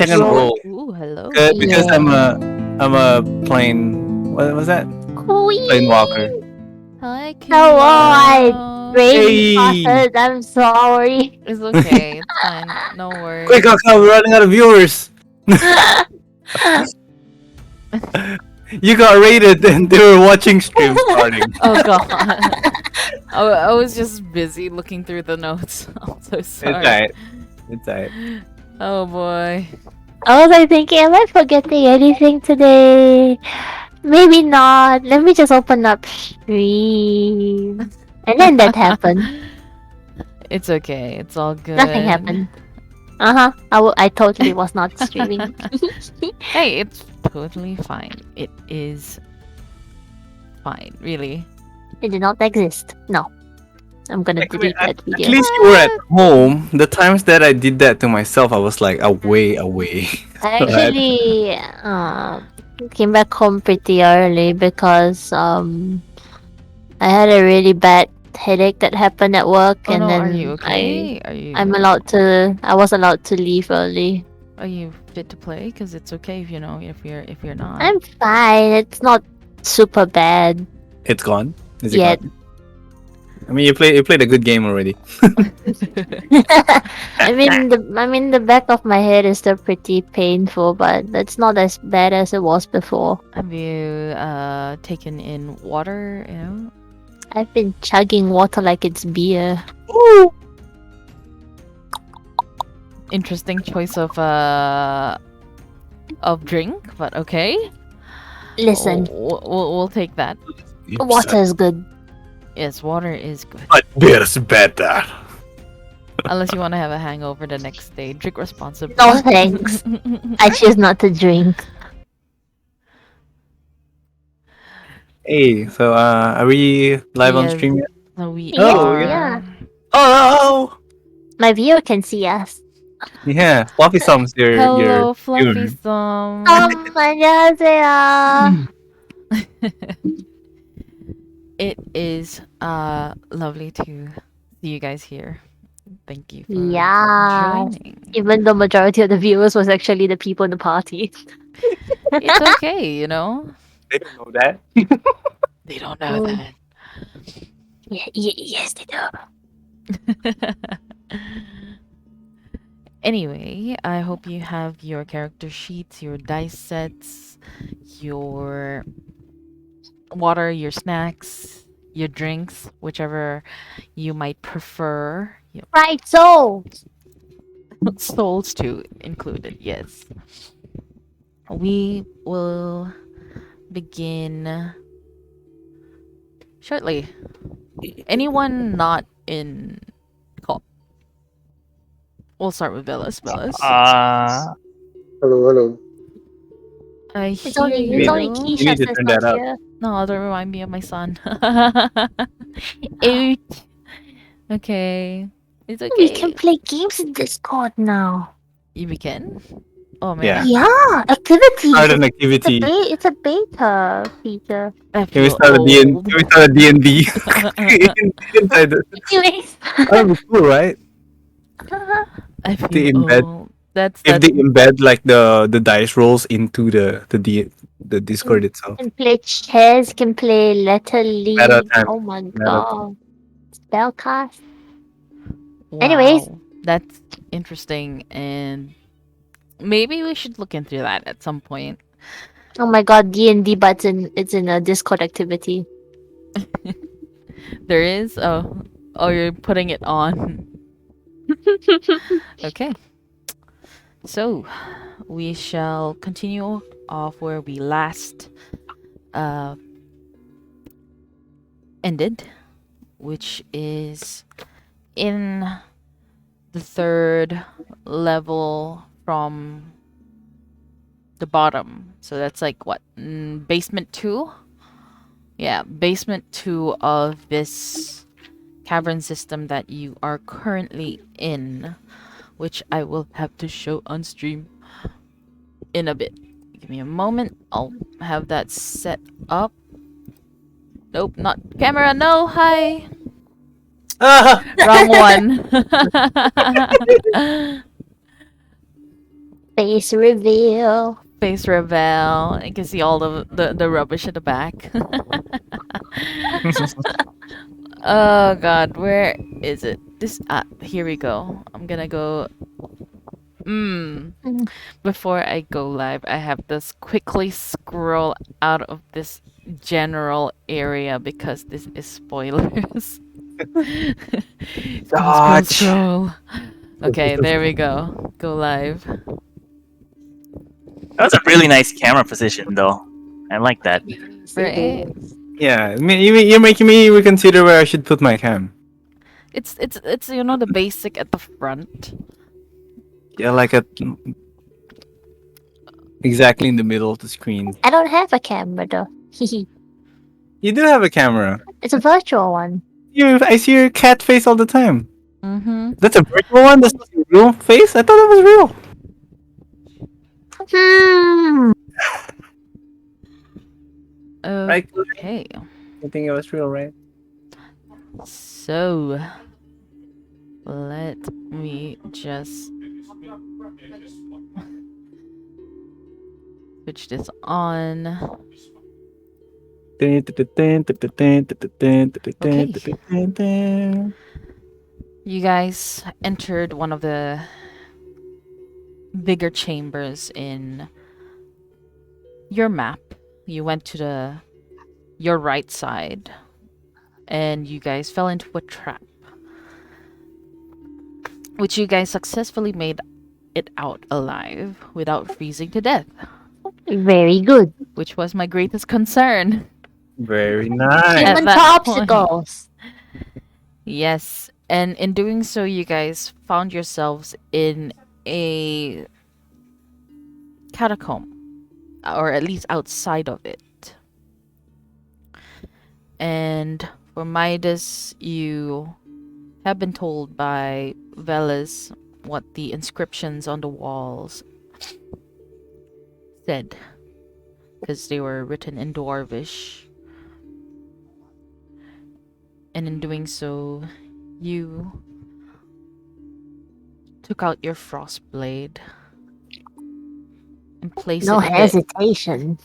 second Yo. role. Ooh, hello. Because Yeah. I'm a plain, what was that? Plain walker. Queen. Hi, Hello, I Kyuu. brain Hey! farted. I'm sorry. It's okay. It's fine. No Quick, worries. Aka, we're running out of viewers. You got raided and they were watching stream starting. Oh god. I was just busy looking through the notes. I'm so It's sorry. alright. It's alright. Oh boy. I was like thinking, am I forgetting anything today? Maybe not. Let me just open up stream. And then that happened. It's okay. It's all good. Nothing happened. I totally was not streaming. Hey, it's totally fine. It is fine, really. It did not exist. No. I'm gonna delete that At video. least you were at home. The times that I did that to myself, I was like away. I actually came back home pretty early because I had a really bad headache that happened at work, Oh and no, then are you okay? I was allowed to leave early. Are you fit to play? Because it's okay if if you're not. I'm fine. It's not super bad It's gone. Is it yet. gone? I mean, you played a good game already. I mean the back of my head is still pretty painful, but it's not as bad as it was before. Have you taken in water? You know. I've been chugging water like it's beer. Ooh. Interesting choice of drink, but okay. Listen, We'll take that. water is good. Yes, water is good. But beer's better. Unless you want to have a hangover the next day, drink responsibly. No thanks. I choose not to drink. Hey, so are we live on Yes. stream yet? No, we Yeah, are. yeah. Oh My viewer can see us. yeah, Fluffy Thumbs, Hello, your Fluffy viewer. Thumb. 안녕하세요. It is lovely to see you guys here. Thank you for Yeah. joining. Even though majority of the viewers was actually the people in the party. It's okay, you know. They don't know that. They don't know Mm. that. Yes, they do. Anyway, I hope you have your character sheets, your dice sets, your water, your snacks, your drinks, whichever you might prefer. Your Right, so souls too included, yes. We will begin shortly. Anyone not in call? We'll start with Bellis. Hello, hello. I it's hear only you. Keisha You need to that's turn not that up. here. No, don't remind me of my son. Ouch. Okay. It's okay. We can play games in Discord now. We can? Oh man. Yeah. Yeah, activities. Start an activity. It's a beta feature. I Can we feel start a D&D? old. Can we start a D&D? Inside the... Anyways. That would be cool, right? I They feel embed- old. That's If they embed like the dice rolls into the Discord itself. Can play chess, can play letter league. Meta time. Oh my Meta god. Spellcast. wow. Anyways. That's interesting, and maybe we should look into that at some point. Oh my god, D&D, but it's in a Discord activity. There is? Oh, you're putting it on. Okay. So, we shall continue off where we last ended, which is in the third level from the bottom. So that's like what? Basement 2? Yeah, basement 2 of this cavern system that you are currently in, which I will have to show on stream in a bit. Give me a moment. I'll have that set up. Nope, not camera. No, hi. Wrong one. Face reveal. Face reveal. I can see all the rubbish at the back. Oh god, where is it? This here we go. I'm gonna go. Mm. Before I go live, I have to quickly scroll out of this general area because this is spoilers. Scroll, scroll, Dodge. scroll. Okay, there we go. Go live. That was a really nice camera position, though. I like that. Right. Yeah, you're making me reconsider where I should put my cam. It's you know the basic at the front. Yeah, like at exactly in the middle of the screen. I don't have a camera though. You do have a camera. It's a virtual one. I see your cat face all the time. Mm-hmm. That's a virtual one. That's not your real face. I thought it was real. Hmm. Right? Okay. I think it was real, right? So let me just switch this on. You guys entered one of the bigger chambers in your map. You went to your right side and you guys fell into a trap, which you guys successfully made it out alive without freezing to death, Very good. which was my greatest concern. Very nice. At Human that point. popsicles. Yes, and in doing so, you guys found yourselves in a catacomb, or at least outside of it. And for Midas, you have been told by Velas what the inscriptions on the walls said, because they were written in Dwarvish. And in doing so, you took out your frost blade and placed No it in hesitation.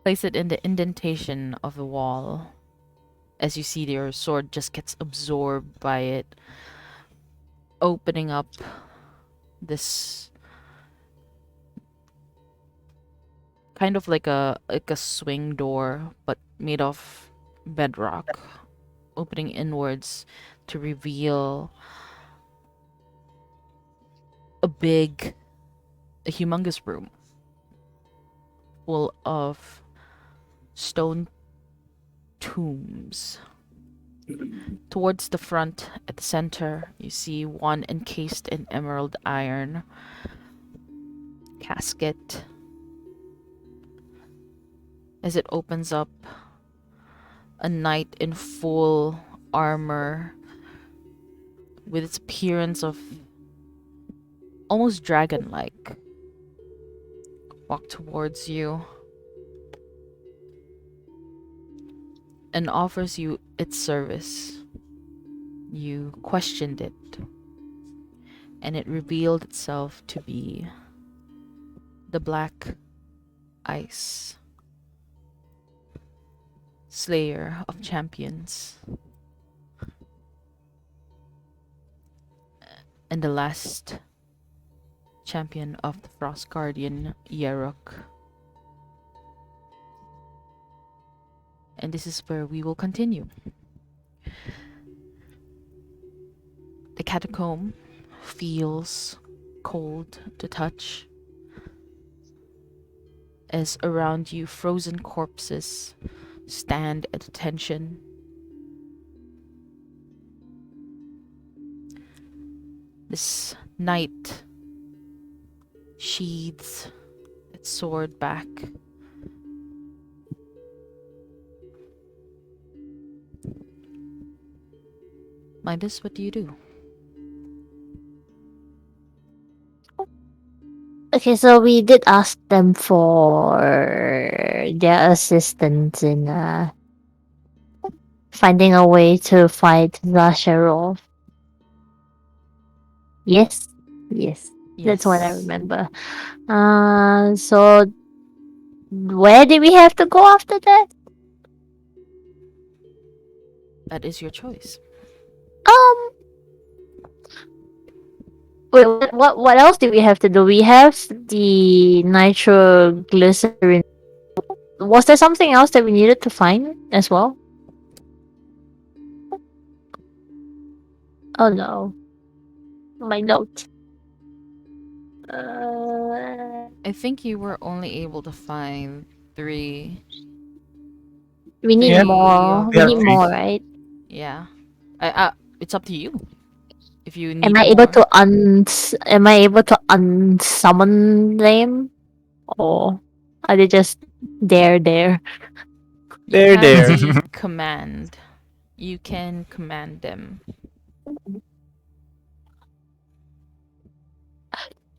place it in the indentation of the wall. As you see, your sword just gets absorbed by it, opening up this kind of like a swing door, but made of bedrock, opening inwards to reveal a humongous room full of stone tombs. Towards the front, at the center, you see one encased in emerald iron casket. As it opens up, a knight in full armor, with its appearance of almost dragon-like, walk towards you and offers you its service. You questioned it, and it revealed itself to be the Black Ice, Slayer of Champions, and the last champion of the Frost Guardian Yerruk. And this is where we will continue. The catacomb feels cold to touch, as around you frozen corpses stand at attention. This knight sheathes its sword back. Midas, what do you do? Okay, so we did ask them for their assistance in finding a way to fight Zasharov. Yes? Yes. That's what I Yes. remember. So where did we have to go after that? That is your choice. Um, wait, what else do we have to do? We have the nitroglycerin. Was there something else that we needed to find as well? Oh no, my note. I think you were only able to find three. We need Yeah, more. we We have need three. more, right? Yeah. It's up to you. If you Am need I able more. to Am I able to unsummon them, or are they just there? You There, have there. the command. You can command them.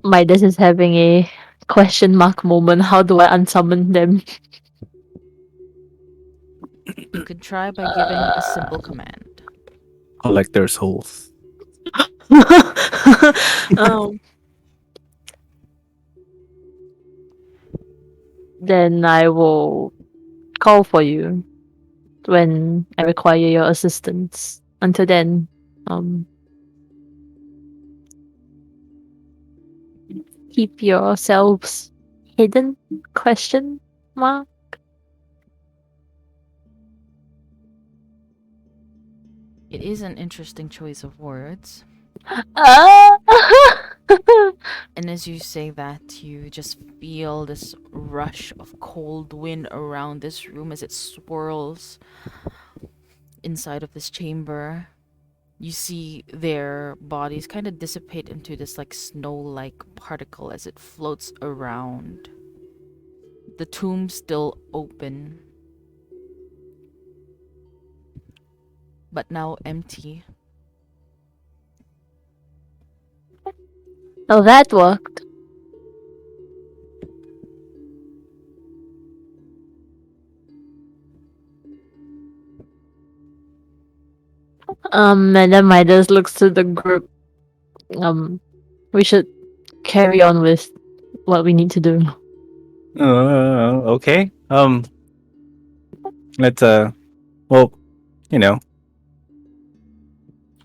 Midas is having a question mark moment. How do I unsummon them? You could try by giving a simple command. Collect their souls. um, then I will call for you when I require your assistance. Until then, um, keep yourselves hidden? Question mark. It is an interesting choice of words. Ah! And as you say that, you just feel this rush of cold wind around this room as it swirls inside of this chamber. You see their bodies kind of dissipate into this like snow-like particle as it floats around. The tomb still open, but now empty. Oh, that worked. And then Midas looks to the group. We should carry on with what we need to do. Okay. Let's well, you know,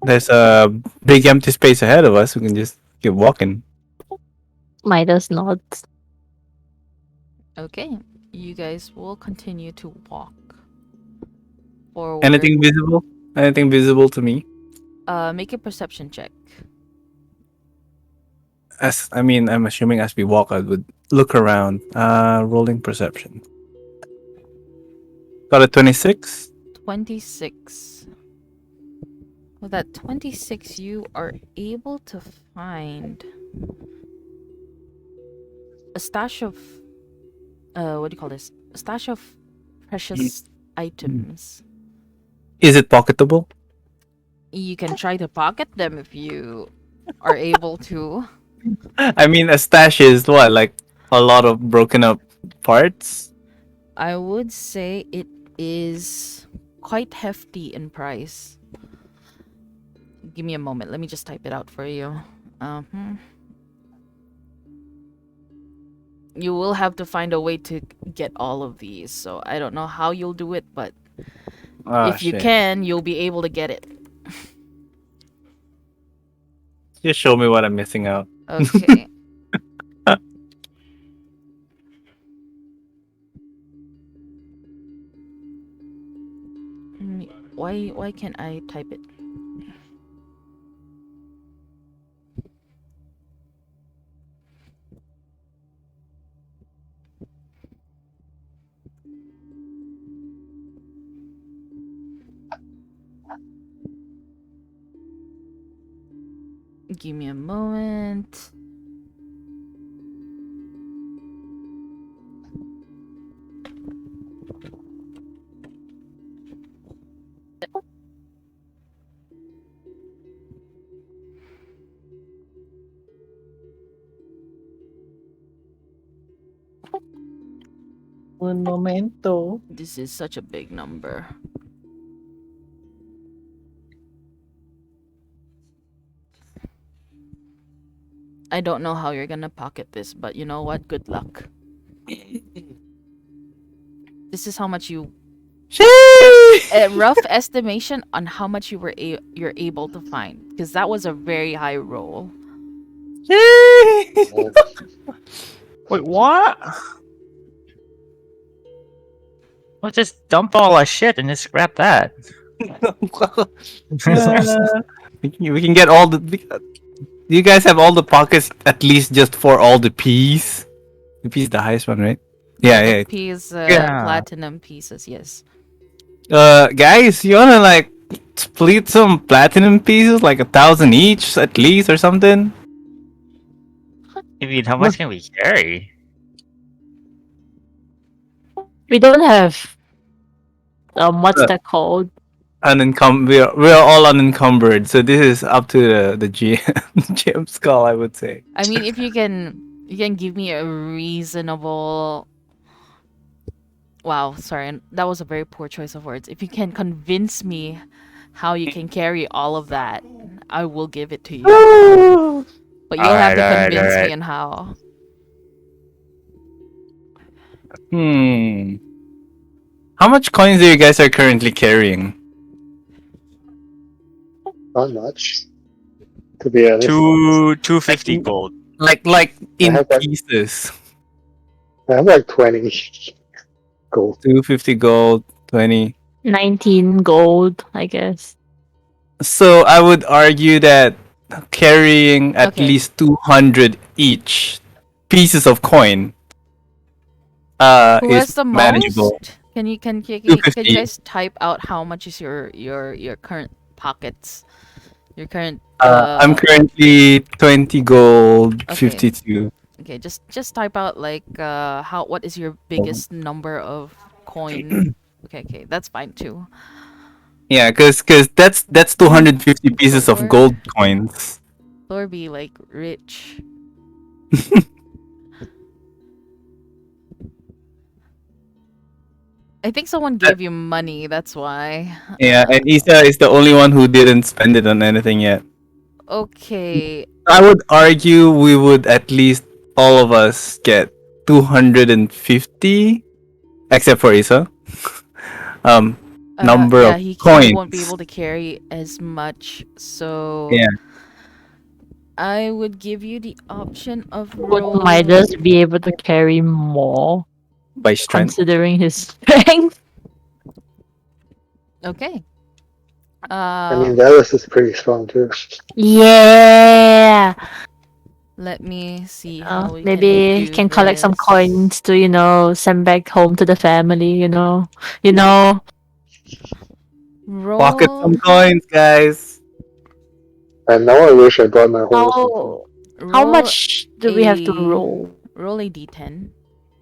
there's a big empty space ahead of us. We can just keep walking. Midas nods. Okay, you guys will continue to walk forward. Anything visible? Anything visible to me? Make a perception check. I'm assuming as we walk, I would look around. Rolling perception. Got a 26. 26. With that 26, you are able to find a stash of what do you call this? A stash of precious items. Is it pocketable? You can try to pocket them if you are able to. I mean, a stash is what, like a lot of broken up parts. I would say it is quite hefty in price. Give me a moment. Let me just type it out for you. You will have to find a way to get all of these. So I don't know how you'll do it, but if you Shit. can, you'll be able to get it. Just show me what I'm missing out. Okay. Why can't I type it? Give me a moment. Un momento. This is such a big number. I don't know how you're gonna pocket this, but you know what? Good luck. This is how much you a rough estimation on how much you were you're able to find, because that was a very high roll. Wait, what? Well, just dump all our shit and just scrap that. We can get all the. Do you guys have all the pockets at least just for all the P's? The P's the highest one, right? Yeah, yeah. Piece, Yeah. platinum pieces, yes. Guys, you wanna like split some platinum pieces, like 1,000 each at least, or something? I mean, how much can we carry? We don't have what's Uh, that called? We're all unencumbered, so this is up to the GM's call, I would say. I mean, if you can give me a reasonable. Wow, sorry, that was a very poor choice of words. If you can convince me how you can carry all of that, I will give it to you. But you'll have to convince me on how. How much coins do you guys are currently carrying? Not much, to be honest. 250 gold. Like in have like- pieces. I have like 20 gold. 250 gold, 20. 19 gold, I guess. So I would argue that carrying at Okay. least 200 each pieces of coin Who is has the manageable. most? Can you 250. guys type out how much is your current pockets? Your current. I'm currently 20 gold, Okay. 52. Okay, just type out like what is your biggest number of coin? Okay, that's fine too. Yeah, cause that's 250 pieces of Or- gold coins. Or be like rich. I think someone gave you money. That's why. Yeah, and Isa is the only one who didn't spend it on anything yet. Okay. I would argue we would at least all of us get 250, except for Isa. Number yeah, of he coins. won't be able to carry as much. So Yeah. I would give you the option of Would rolling. Midas be able to carry more, By strength. considering his strength? Okay. I mean, Dallas is pretty strong too. Yeah. Let me see how we Maybe can, can collect some this. coins to send back home to the family. Roll. Pocket some coins, guys. And now I wish I brought my whole. How roll much do we have to a- roll? Roll a d10,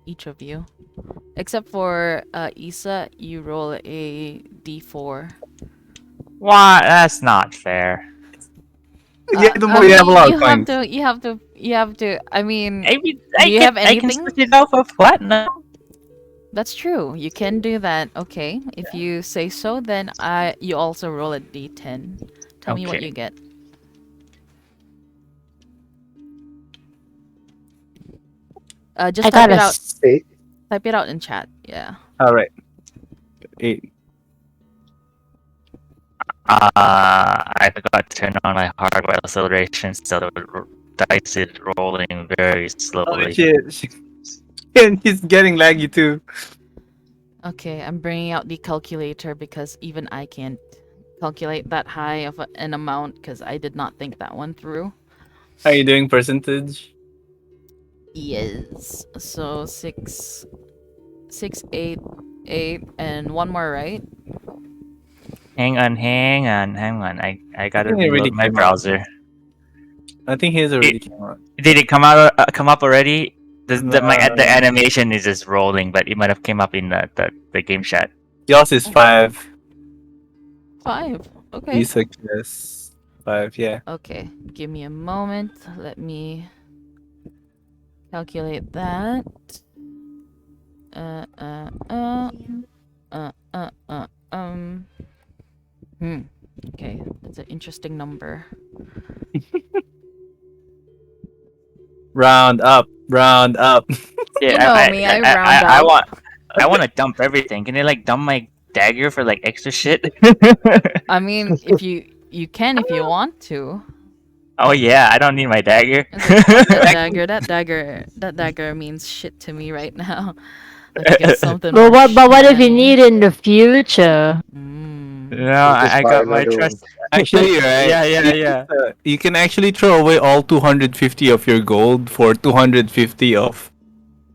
each of you, except for Isa. You roll a d4. What? That's not fair. Yeah, the more you have a lot of coins. You have to. I mean, I mean, Do you have I can anything? switch it out for platinum. that's true. You can do that. Okay, if you say so, then you also roll a d10. Tell me what Okay. you get. Just I type got it a out. Eight. Type it out in chat. Yeah. All right. 8. I forgot to turn on my hardware acceleration, so the dice is rolling very Oh slowly. shit. And he's getting laggy too. Okay, I'm bringing out the calculator because even I can't calculate that high of an amount because I did not think that one through. Are you doing percentage? Yes. So 8, and one more, right? Hang on. I gotta think it really reload my came out. browser. I think his already came out. Did it come up already? The animation is just rolling, but it might have came up in the game chat. Yours is 5. 5. Okay. Isa guess 5, yeah. Okay. Give me a moment. Let me calculate that. Okay, that's an interesting number. Round up, round up. You know me, I round I up. want to dump everything. Can you like dump my dagger for like extra shit? I mean, if you can if you want to. Oh yeah, I don't need my dagger. It's like, fuck that dagger. That dagger means shit to me right now. Like I get something. But more what if you shiny. need in the future? Mm. No, Just I buy got my another one. trust. Actually, right? Yeah. You can actually throw away all 250 of your gold for 250 of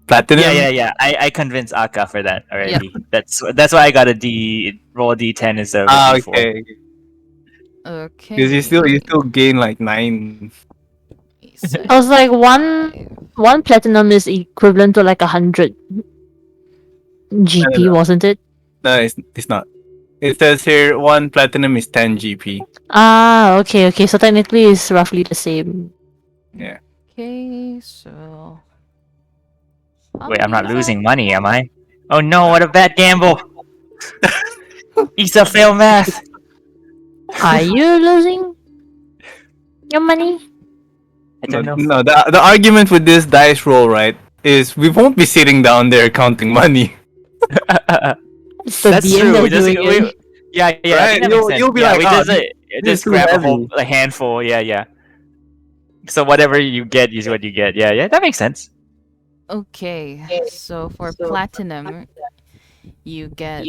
platinum. Yeah. I convinced Aka for that already. That's why I got a roll a D10 instead of a Ah, D4. okay. Okay. Because you still gain like 9. I was like one platinum is equivalent to like 100 GP, know. wasn't it? No, it's not. It says here 1 platinum is 10 GP. Ah, okay. So technically it's roughly the same. Yeah. Okay, so. Wait, I'm not losing money, am I? Oh no, what a bad gamble! Isa fail math. Are you losing your money? I don't know. No, the argument with this dice roll, right, is we won't be sitting down there counting money. It's the That's DM true. that's doing it. Yeah. I think Right? that makes sense. You'll be Yeah, like, we "Oh, just this is too grab heavy." a handful. Yeah. So whatever you get is what you get. Yeah. That makes sense. Okay, so for platinum, you get.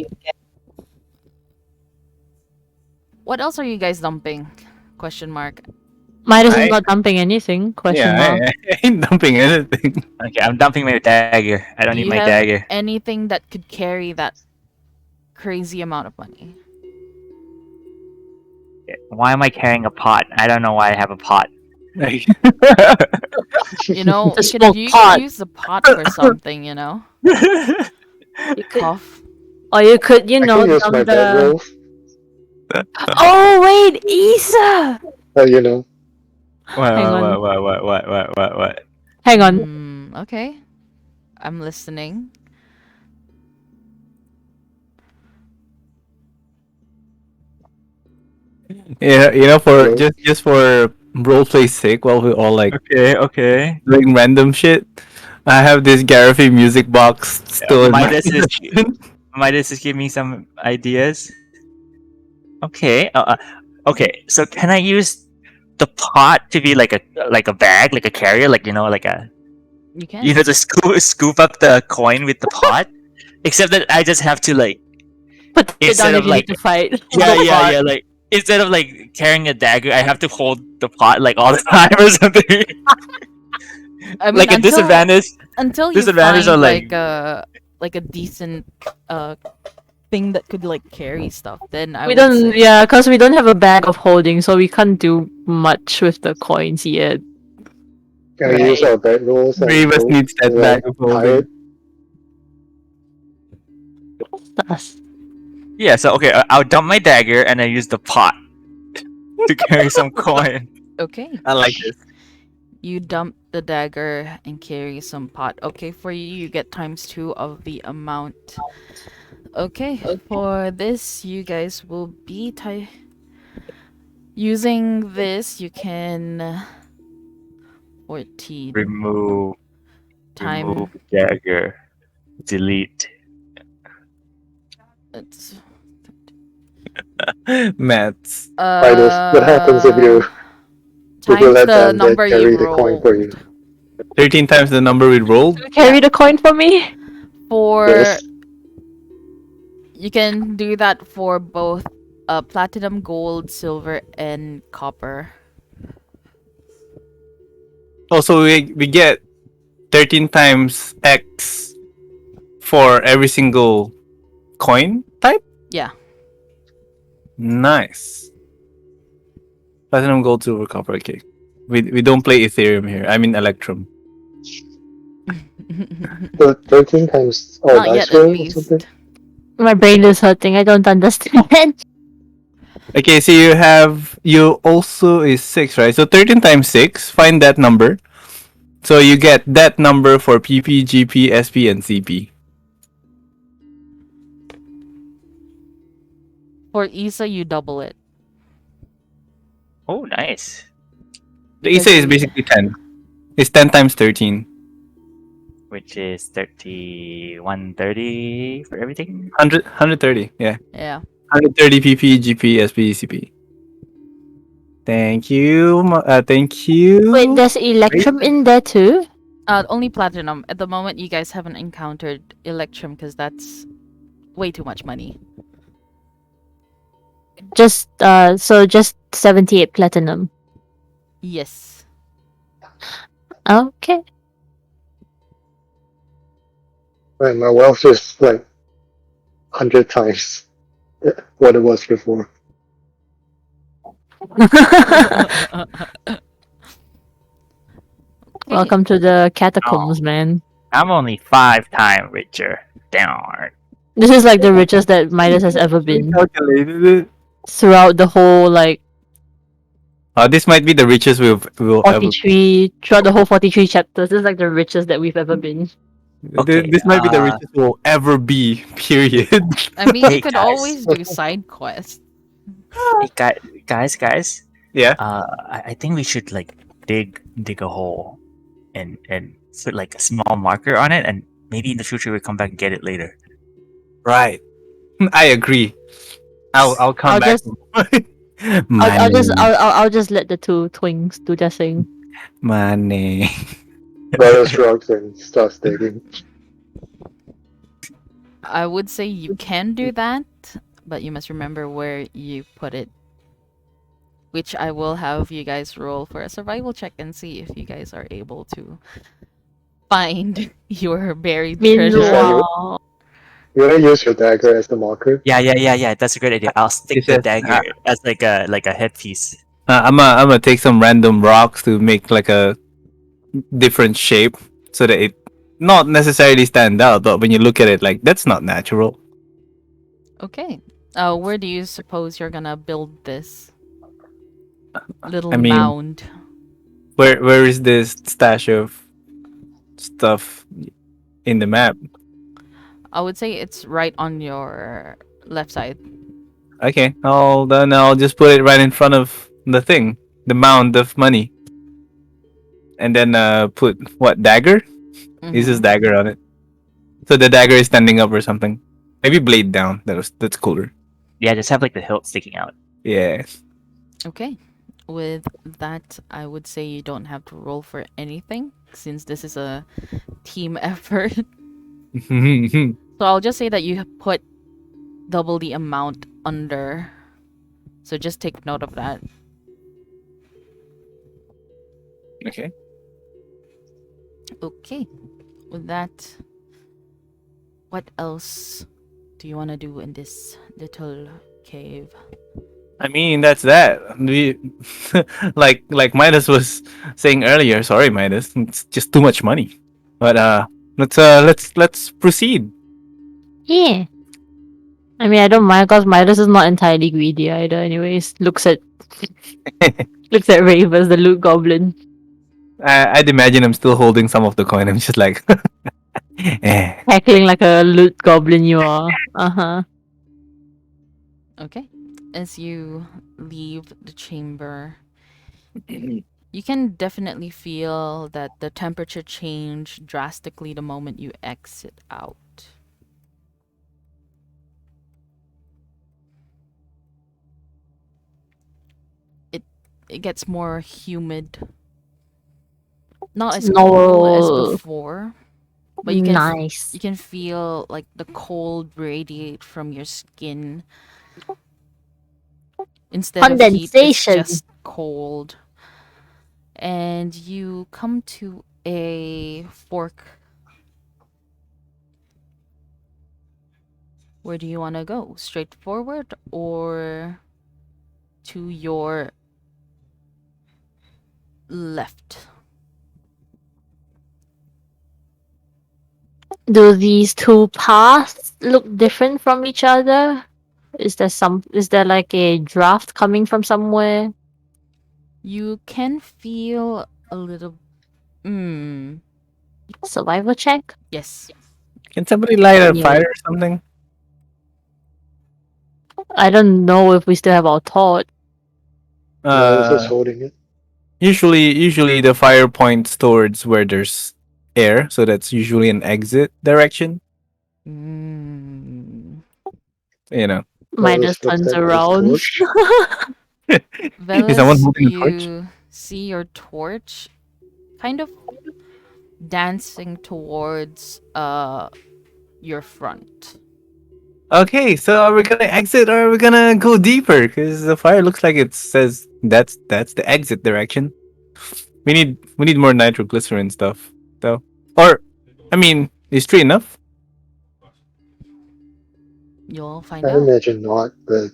What else are you guys dumping? Question mark. Midas is I- not dumping anything. Question mark. I ain't dumping anything. Okay, I'm dumping my dagger. I don't Do need you my have dagger. anything that could carry that crazy amount of money? Why am I carrying a pot? I don't know why I have a pot. Like- You know, The you small could pot. use the pot for something. You know, You could, cough. or you could, I can use dump my bed the. rolls. Oh wait, Isa. You know. Hang on. What? Hang on. Okay, I'm listening. Yeah, for Hello? just for roleplay's sake, while we're all like Okay. doing random shit, I have this Garify music box still in my Midas is giving me some ideas. Okay. Okay. So can I use the pot to be like a bag, like a carrier, like like a You can. to scoop up the coin with the pot? Except that I just have to like Put it instead down if of you like need to fight. yeah. Like instead of like carrying a dagger, I have to hold the pot like all the time or something. I mean, Like a disadvantage. until you disadvantage find are, like- like a decent thing that could like carry stuff, then I We would don't, say. yeah, because we don't have a bag of holding, so we can't do much with the coins yet. Can I use our bed rolls and Three of us hope needs that we're bag of holding. tired? Us. Yeah. So okay, I'll dump my dagger and I use the pot to carry some coin. Okay, I like this. you dump the dagger and carry some pot. Okay, for you, you get ×2 of the amount. Okay, for this, you guys will be using this. You can 14 Remove time. dagger. Delete. It's Maths. Midas, what happens if you times let the them number carry you the coin for you? rolled. 13 times the number we rolled. Carry the coin for me? For Yes. you can do that for both platinum, gold, silver, and copper. Also, we get 13 times X for every single coin type. Yeah. Nice. Platinum, gold, silver, copper. Okay. We don't play Ethereum here. I mean Electrum. The 13 times Not dice yet, at roll or least. something? My brain is hurting. I don't understand. Okay, so you also is 6, right? So 13 times 6, find that number. So you get that number for PP, GP, SP, and CP. For Isa, you double it. Oh, nice. The ISA is basically 10. It's 10 times 13. which is 30, 130 for everything. 130. Yeah. Yeah. 130 PP, GP, SP, CP. Thank you. Thank you. Wait, there's Electrum in there too? Only platinum. At the moment, you guys haven't encountered Electrum because that's way too much money. Just so just 78 platinum. Yes. Okay. Right, my wealth is like 100 times what it was before. Welcome to the catacombs, man. I'm only 5 times richer. Darn. This is like the richest that Midas has ever been Calculated it. throughout the whole like This might be the richest we'll ever. 43 throughout the whole 43 chapters. This is like the richest that we've ever been. Okay, This might be the richest we'll ever be. Period. I mean, Hey, you could guys. always do side quests. Hey, guys. Yeah. I think we should like dig a hole, and put like a small marker on it, and maybe in the future we'll come back and get it later. Right. I agree. I'll come I'll back. just- I'll just let the two twins do their thing. Money. Brothers drugs and starts digging. I would say you can do that, but you must remember where you put it. Which I will have you guys roll for a survival check and see if you guys are able to find your buried treasure. Meanwhile, You wanna use your dagger as the marker? Yeah. That's a great idea. I'll stick It the says, dagger as like a headpiece. I'm gonna take some random rocks to make like a different shape so that it not necessarily stand out, but when you look at it, like that's not natural. Okay. Where do you suppose you're gonna build this little I mean- mound? Where is this stash of stuff in the map? I would say it's right on your left side. Okay, I'll just put it right in front of the thing, the mound of money, and then put what dagger? Is this Mhm. dagger on it? So the dagger is standing up or something. Maybe blade down. That's cooler. Yeah, just have like the hilt sticking out. Yeah. Okay. With that, I would say you don't have to roll for anything since this is a team effort. So I'll just say that you have put double the amount under. So just take note of that. Okay. Okay. With that, what else do you want to do in this little cave? I mean, that's that. Like Midas was saying earlier. Sorry, Midas. It's just too much money. But let's proceed. yeah. I mean, I don't mind because Midas is not entirely greedy either. Anyways, looks at Ravers, the loot goblin. I'd imagine I'm still holding some of the coin. I'm just like, Heckling like a loot goblin you are. Uh-huh. Okay. As you leave the chamber, you can definitely feel that the temperature changed drastically the moment you exit out. It gets more humid. Not as cool as No. before, but you can Nice. you can feel like the cold radiate from your skin. Instead of heat, it's Condensation. just cold. And you come to a fork. Where do you want to go? Straight forward or to your left? Do these two paths look different from each other? Is there like a draft coming from somewhere? You can feel a little. Survival check? Yes. can somebody light a Yeah. fire or something? I don't know if we still have our torch. I was just holding it. Usually the fire points towards where there's air, so that's usually an exit direction. Mm. You know, Midas Looked turns at my around. torch. is someone Velas, holding a torch? you see your torch kind of dancing towards your front. Okay, so are we gonna exit or are we gonna go deeper? Because the fire looks like it says that's the exit direction. We need more nitroglycerin stuff though. Or, I mean, is 3 enough? You'll find I out. imagine not, but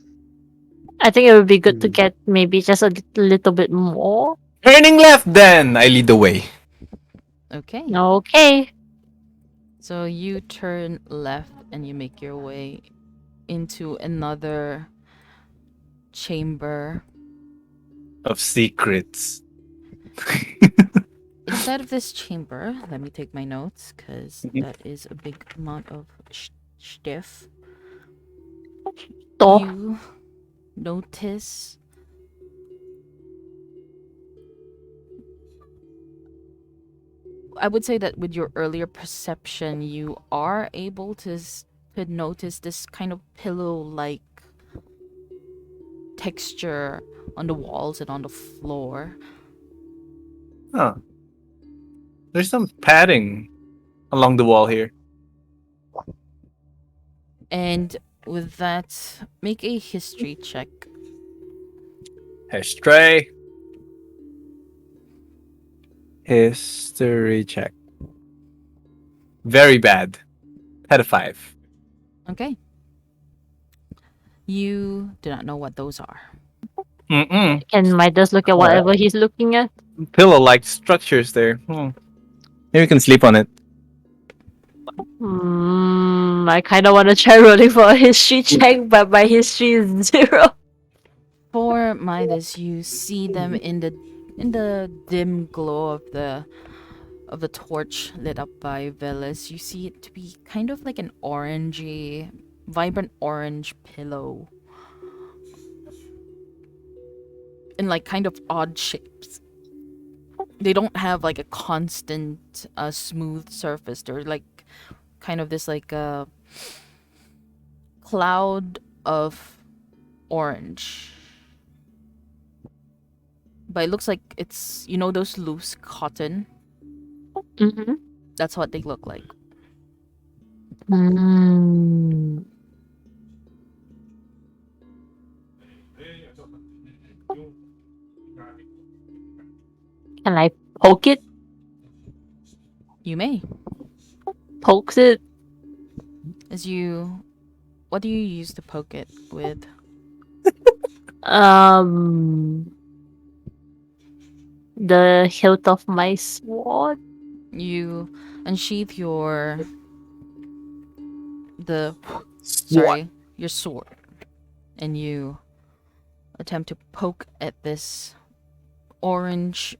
I think it would be good to hmm, get maybe just a little bit more. Turning left, then I lead the way. Okay. Okay. So you turn left and you make your way into another chamber. Of secrets. Inside of this chamber, let me take my notes because Mhm. that is a big amount of stiff. So, You notice I would say that with your earlier perception, you are able to notice this kind of pillow-like texture on the walls and on the floor. Huh. There's some padding along the wall here. And with that, make a history check. History. History check. Very bad. Had a 5. Okay. You do not know what those are. Mm-mm. can Midas look at whatever he's looking at? Pillow-like structures there. Maybe we can sleep on it. I kind of want to try rolling for a history check, but my history is 0. For Midas, you see them in the dim glow of the torch lit up by Velas. You see it to be kind of like an orangey, vibrant orange pillow. In like kind of odd shapes. They don't have like a constant smooth surface. They're like kind of this like cloud of orange. But it looks like it's, you know, those loose cotton. Mm-hmm. That's what they look like. Mm. Can I poke it? You may. Pokes it? As you, what do you use to poke it with? The hilt of my sword. You unsheath your What? your sword, and you attempt to poke at this orange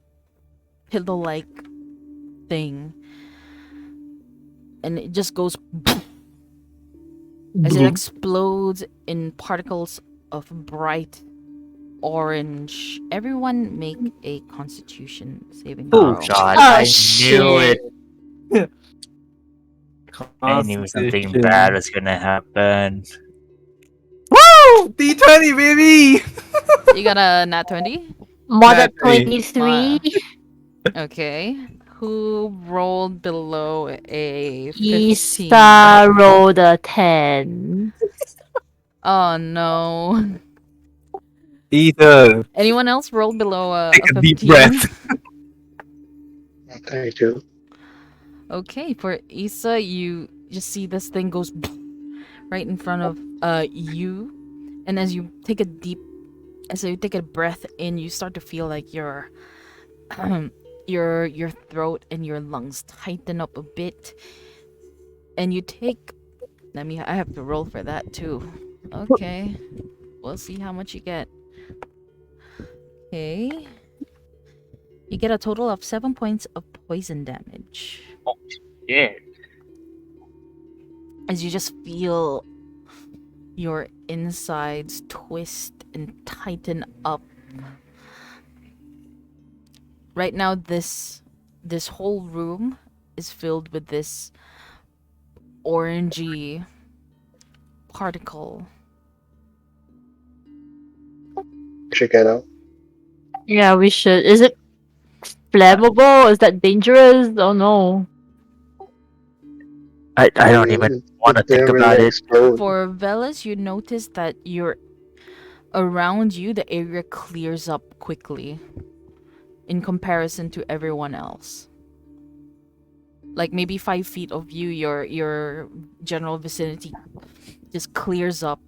pillow-like thing, and it just goes as it explodes in particles of bright orange. Everyone make a Constitution saving Oh, throw. God, Oh, I knew shit. it. I knew something bad was gonna happen. Woo! D20, baby! You got a nat 20? More than Naturally. 23. Okay. Who rolled below a 15? Isa rolled a 10. Oh no. Ethan, Anyone else rolled below a take a 15? deep breath. I do. Okay, for Issa, you just see this thing goes right in front of you, and as you take a breath in, you start to feel like your your throat and your lungs tighten up a bit, and you take. I have to roll for that too. Okay, we'll see how much you get. Okay, you get a total of 7 points of poison damage. Yeah. As you just feel your insides twist and tighten up. right now this whole room is filled with this orangey particle. Should get out. Yeah, we should. Is it flammable? Is that dangerous? Oh no. I don't mean, even it, want to it think didn't about really it. explode. For Velas, you notice that you're around you, the area clears up quickly in comparison to everyone else. Like maybe 5 feet of you, your general vicinity just clears up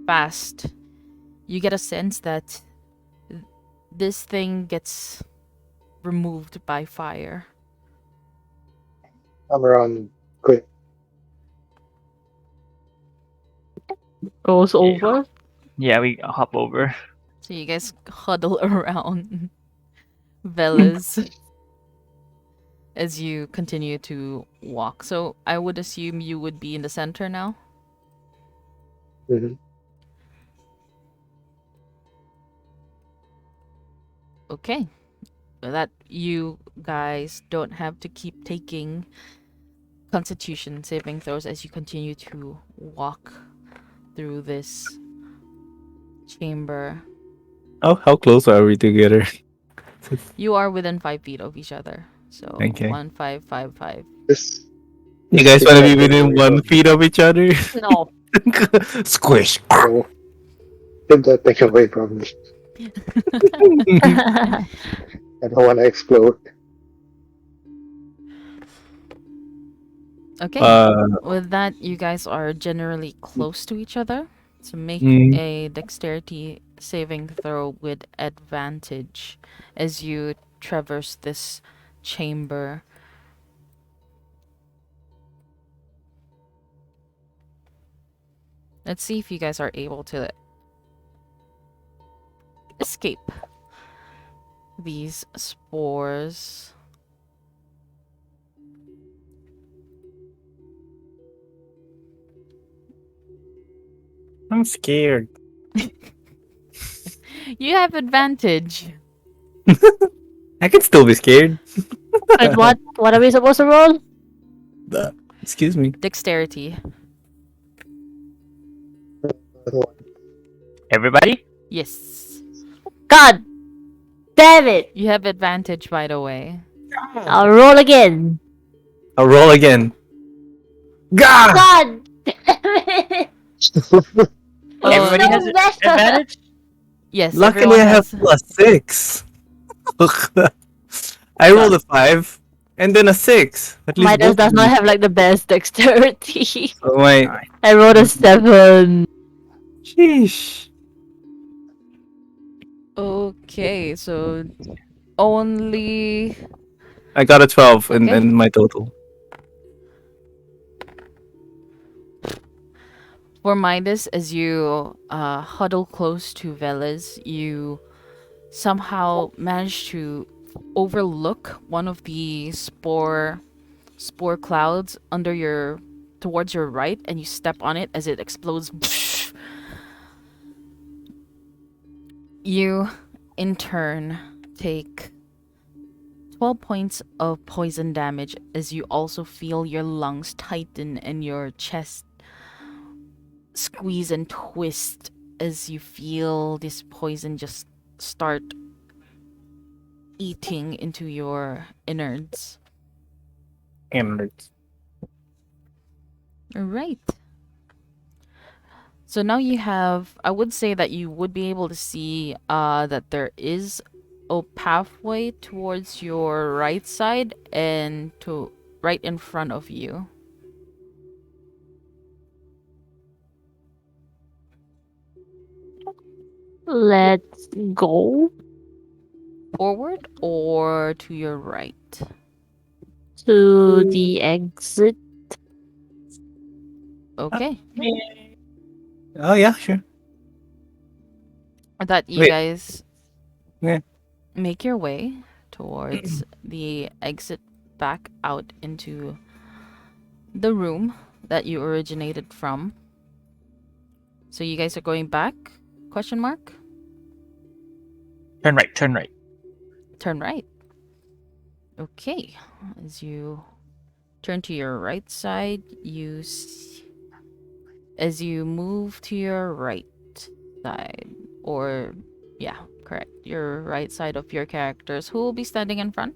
fast. You get a sense that this thing gets removed by fire. I'm around quick. Goes over. Yeah, we hop over. So you guys huddle around Velas as you continue to walk. So I would assume you would be in the center now. hmm Okay. That you guys don't have to keep taking constitution saving throws as you continue to walk through this chamber. Oh, how close are we together? You are within 5 feet of each other. So Okay. 1, 5, 5, 5. This. You this guys want to be keeps within happening 1 feet of each other? No. Squish. So, get that thing away from me. I don't want to explode. Okay. Uh, With that, you guys are generally close to each other. So make Mm. a dexterity saving throw with advantage as you traverse this chamber. Let's see if you guys are able to escape these spores. I'm scared. You have advantage. I can still be scared. Wait, what? What are we supposed to roll? Excuse me. Dexterity. Everybody? Yes. God damn it! You have advantage, by the way. I'll roll again. I'll roll again. Gah! God damn it! Oh, Everybody so has bad. advantage? yes, Luckily, everyone I have has. +6. I rolled a 5 and then a 6. At least Midas both does of not you. have like the best dexterity. Oh my. I rolled a 7. Sheesh. Okay, so only I got a 12 Okay. in my total. for Midas, as you huddle close to Veles, you somehow manage to overlook one of the spore clouds towards your right, and you step on it as it explodes. You, in turn, take 12 points of poison damage as you also feel your lungs tighten and your chest squeeze and twist as you feel this poison just start eating into your innards. Alright. So now you have, I would say that you would be able to see that there is a pathway towards your right side and to right in front of you. Let's go Forward or to your right? to the exit. Okay. Oh yeah, sure. That you Wait. guys Yeah. make your way towards the exit back out into the room that you originated from. So you guys are going back? Question mark? Turn right, turn right. turn right. Okay, as you turn to your right side, as you move to your right side, or yeah, correct, your right side of your characters, who will be standing in front?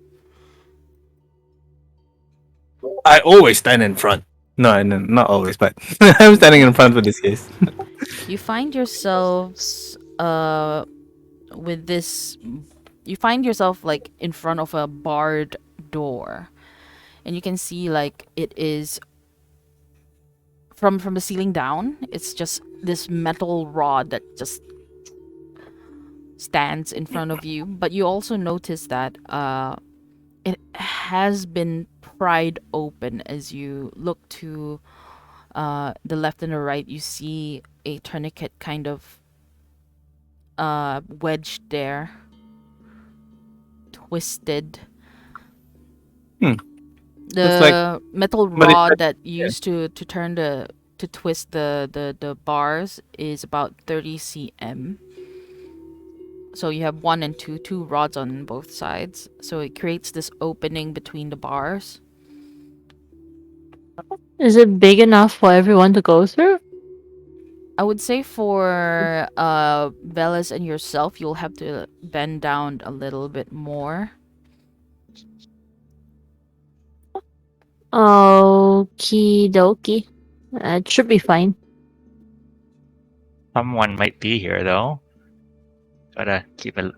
I always stand in front. No, no, not always, but I'm standing in front for this case. You find yourselves with this you find yourself like in front of a barred door, and you can see like it is from the ceiling down. It's just this metal rod that just stands in front of you, but you also notice that it has been pried open. As you look to the left and the right, you see a tourniquet kind of wedged there, twisted. Hmm. Looks like The metal somebody rod tried- that yeah. used to turn to twist the bars is about 30 cm. So you have one and two rods on both sides. So it creates this opening between the bars. Is it big enough for everyone to go through? I would say for Velas and yourself, you'll have to bend down a little bit more. Okie dokie. It should be fine. Someone might be here though. Gotta keep it.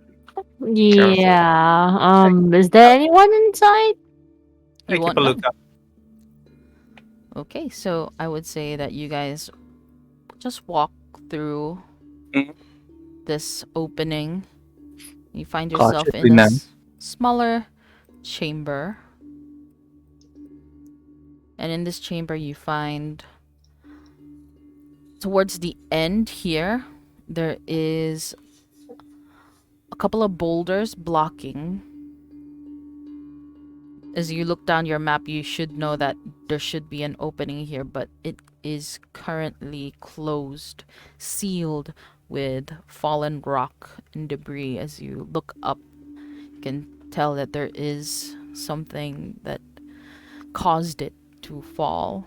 Yeah. Is there anyone inside? I You keep won't a know. lookout. Okay, so I would say that you guys just walk through Mhm. this opening. You find yourself Cautiously in a now. smaller chamber. And in this chamber, you find towards the end here, there is a couple of boulders blocking. As you look down your map, you should know that there should be an opening here, but it is currently closed, sealed with fallen rock and debris. As you look up, you can tell that there is something that caused it to fall.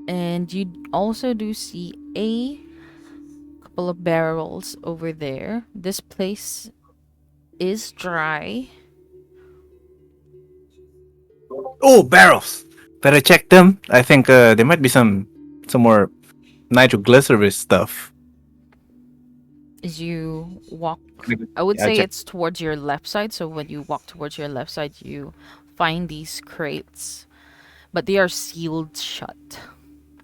And you also do see a couple of barrels over there. This place is dry. Oh, barrels! Better check them. I think there might be some more nitroglycerin stuff. As you walk, I would Yeah, say check. it's towards your left side. So when you walk towards your left side, you find these crates, but they are sealed shut.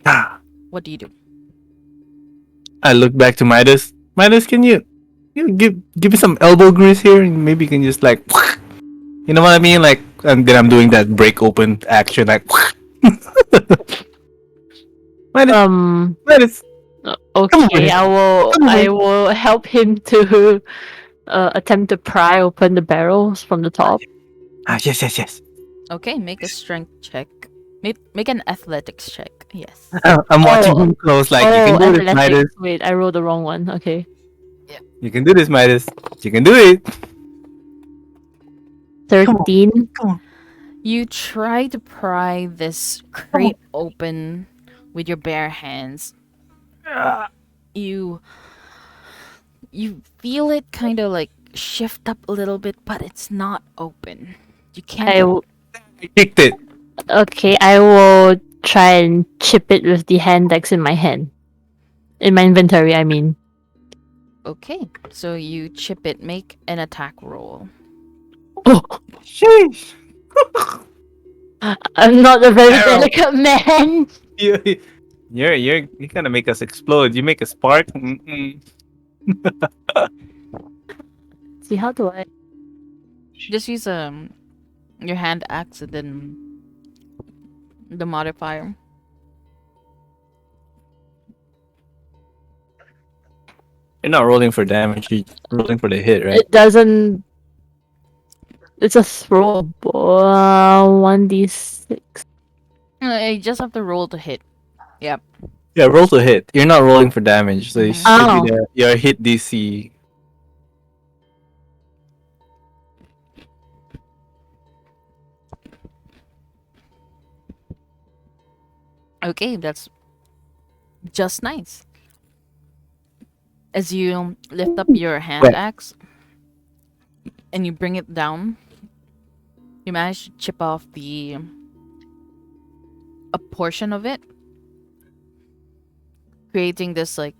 Ah, What do you do? I look back to Midas. Midas, can you give me some elbow grease here, and maybe you can just like, you know what I mean? Like, and then I'm doing that break open action, like. Midas, Midas, come over Okay, here. I Come over here. will help him to attempt to pry open the barrels from the top. Yes, yes, yes. Okay, make a strength check. Make an athletics check. Yes. I'm watching Oh, him close. Like, you can do this, Midas. athletics. Wait, I rolled the wrong one. Okay. You can do this, Midas. You can do it. 13. Come on. You try to pry this crate open with your bare hands. You feel it kind of like shift up a little bit, but it's not open. You can't. I kicked it. Okay, I will try and chip it with the hand that's in my hand. In my inventory, I mean. Okay, so you chip it. Make an attack roll. Oh, Sheesh. I'm not a very Arrow. delicate man. You're gonna make us explode. You make a spark. Mm-mm. See, how do I? Just use your hand axe and then the modifier. You're not rolling for damage. You're rolling for the hit, right? It doesn't. It's a throw. 1d6. You just have to roll to hit. Yep. Yeah, roll to hit. You're not rolling for damage, so it Mhm. should be Oh. your hit DC. Okay, that's just nice. As you lift up your hand Wait. axe and you bring it down, you manage to chip off a portion of it, creating this like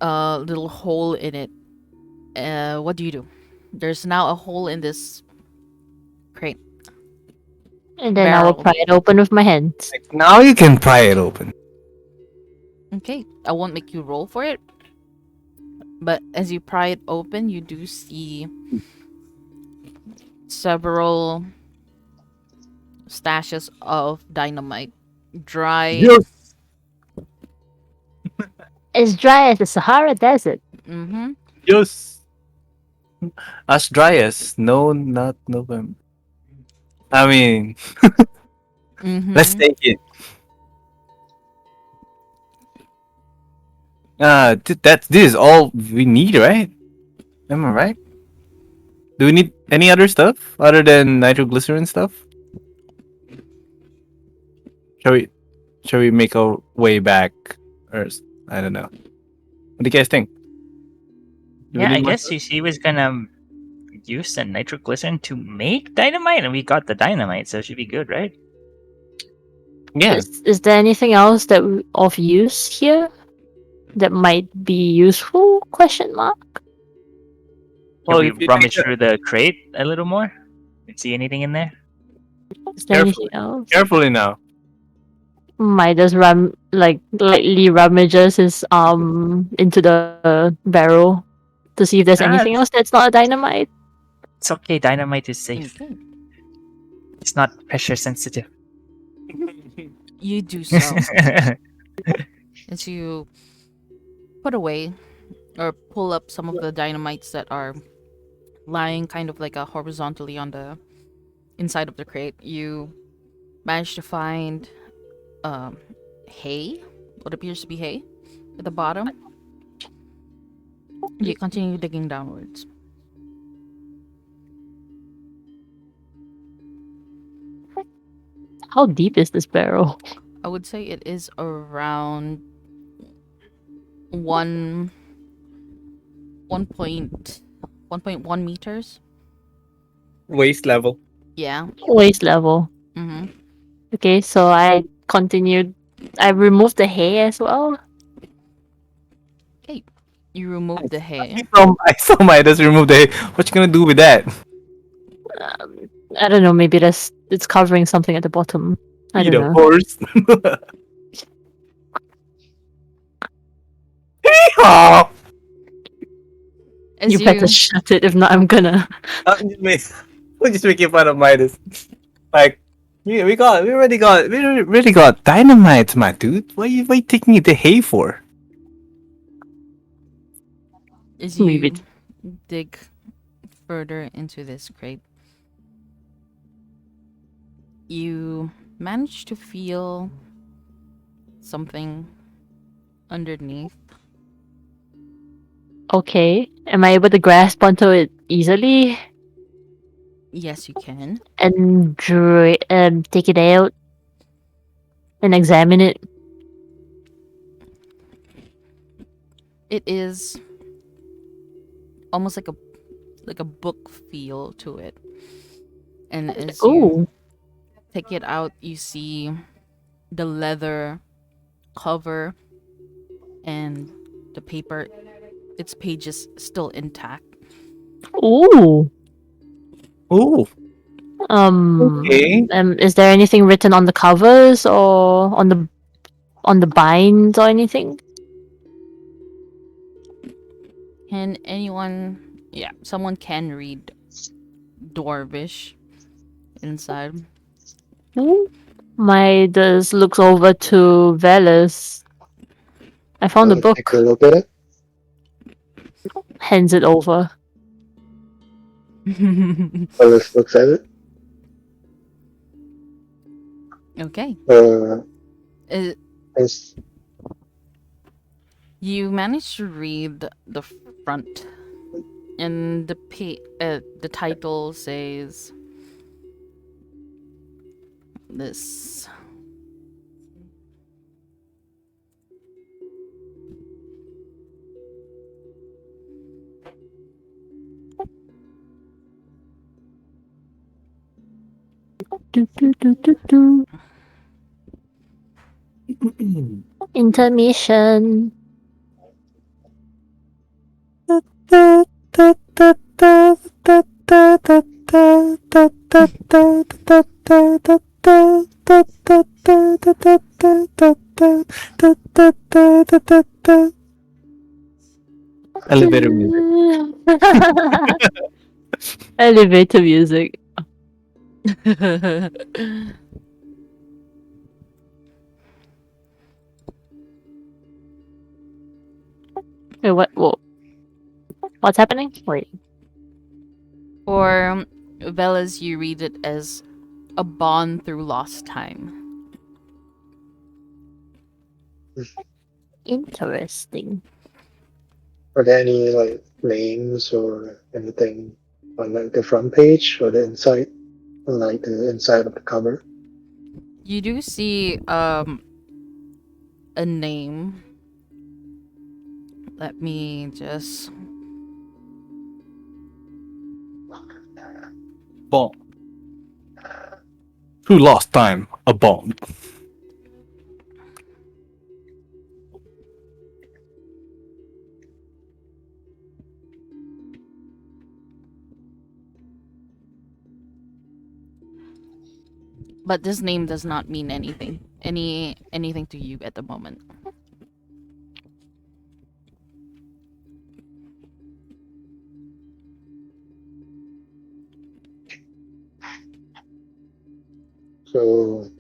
little hole in it. What do you do? There's now a hole in this crate And then I will barrel. pry it open with my hands. Like, now you can pry it open. Okay, I won't make you roll for it. But as you pry it open, you do see several stashes of dynamite. Dry. Yes. As dry as the Sahara Desert. Mm-hmm. Yes. As dry as no, not November. I mean, Mm-hmm. let's take it. This is all we need, right? Am I right? Do we need any other stuff other than nitroglycerin stuff? Shall we, shall we make our way back, I don't know. What do you guys think? Do we Yeah, need I more guess stuff? she was gonna use the nitroglycerin to make dynamite, and we got the dynamite, so it should be good, right? Yeah. Is there anything else that of use here that might be useful? Question mark. Well, Can we if you rummage take through the crate a little more? See anything in there? Is there Carefully. anything else? carefully now. Midas lightly rummages his into the barrel to see if there's Ah, anything else that's not a dynamite. it's okay. Dynamite is safe. Okay. It's not pressure sensitive. You do so. As you put away or pull up some of the dynamites that are lying kind of like a horizontally on the inside of the crate, you manage to find hay, what appears to be hay, at the bottom. You continue digging downwards. How deep is this barrel? I would say it is around 1.1 meters. Waist level. Yeah. Waist level. Mm-hmm. Okay, so I continued. I removed the hay as well. You remove the hay. I saw Midas remove the hay. What you gonna do with that? I don't know. Maybe it's covering something at the bottom. I Feed don't a know. horse. Hee-haw! As You better shut it. If not, I'm gonna. We're just making fun of Midas. Like, we already got dynamite, my dude. What are you taking it to hay for? as Leave you it. dig further into this crate, you manage to feel something underneath. Okay. Am I able to grasp onto it easily Yes, you can. and take it out and examine it? It is almost like a book feel to it. And as you Ooh. take it out, you see the leather cover and the paper, its pages still intact. Ooh. Ooh. Okay. Is there anything written on the covers or on the binds or anything? Can anyone, yeah, someone can read Dwarvish inside. Midas looks over to Velas. I found the book. Take a look at it. Hands it over. Alice looks at it. Okay. Uh, Uh, and You managed to read the front, and the title says this. Intermission. Elevator music. Elevator music. Wait, what's happening? Wait. For Velas, you read it as a bond through lost time. Interesting. Are there any like names or anything on like the front page or the inside, like the inside of the cover? You do see a name. Let me just. Bomb. Who lost time? A bomb. But this name does not mean anything. Anything to you at the moment. So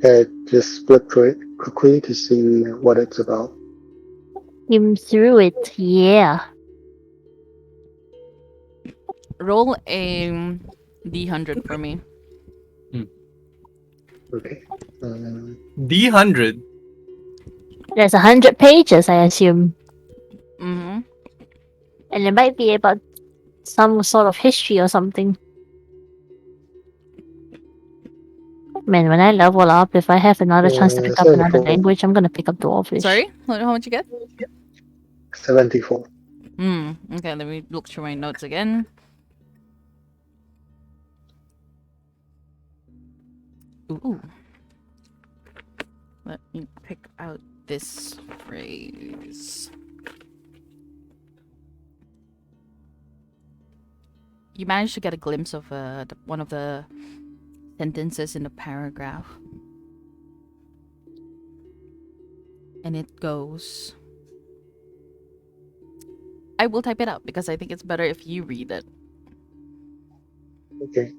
I just flip through it quickly to see what it's about. Him through it, yeah. Roll a D100 for me. Okay. D100. There's 100 pages, I assume. Mm-hmm. And it might be about some sort of history or something. Man, when I level up, if I have another chance to pick up another 74. language, I'm gonna pick up Dwarfish. Sorry? How much you get? 74. Okay, let me look through my notes again. Ooh. Let me pick out this phrase. You managed to get a glimpse of one of the sentences in the paragraph. And it goes... I will type it out because I think it's better if you read it. Okay.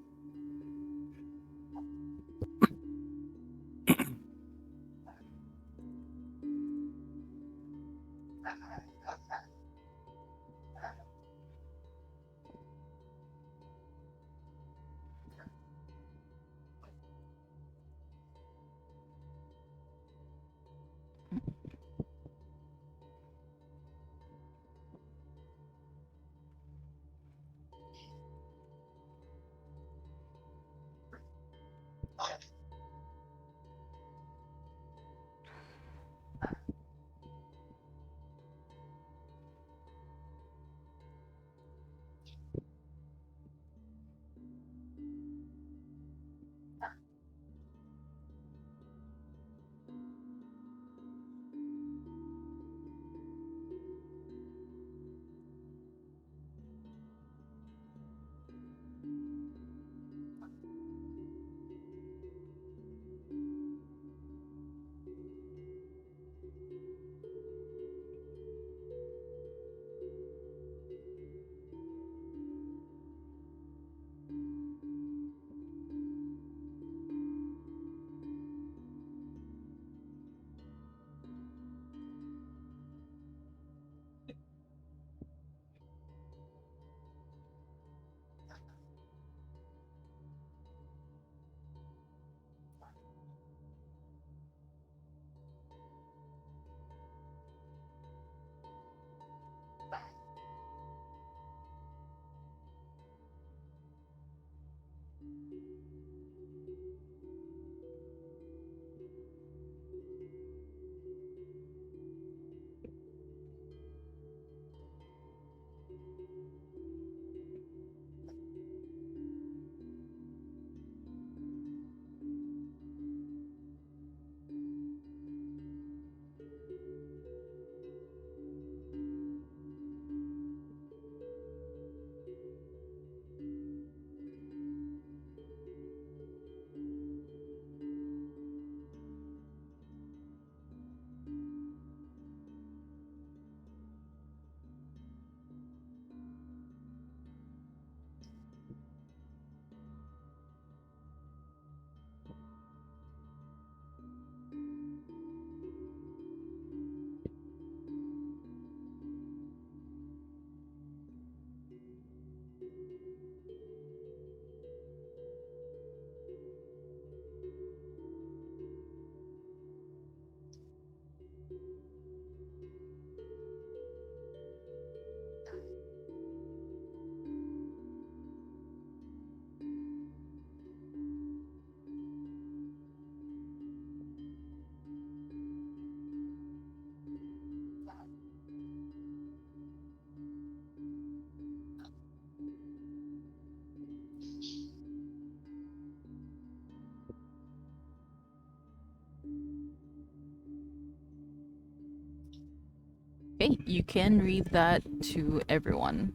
Okay, you can read that to everyone.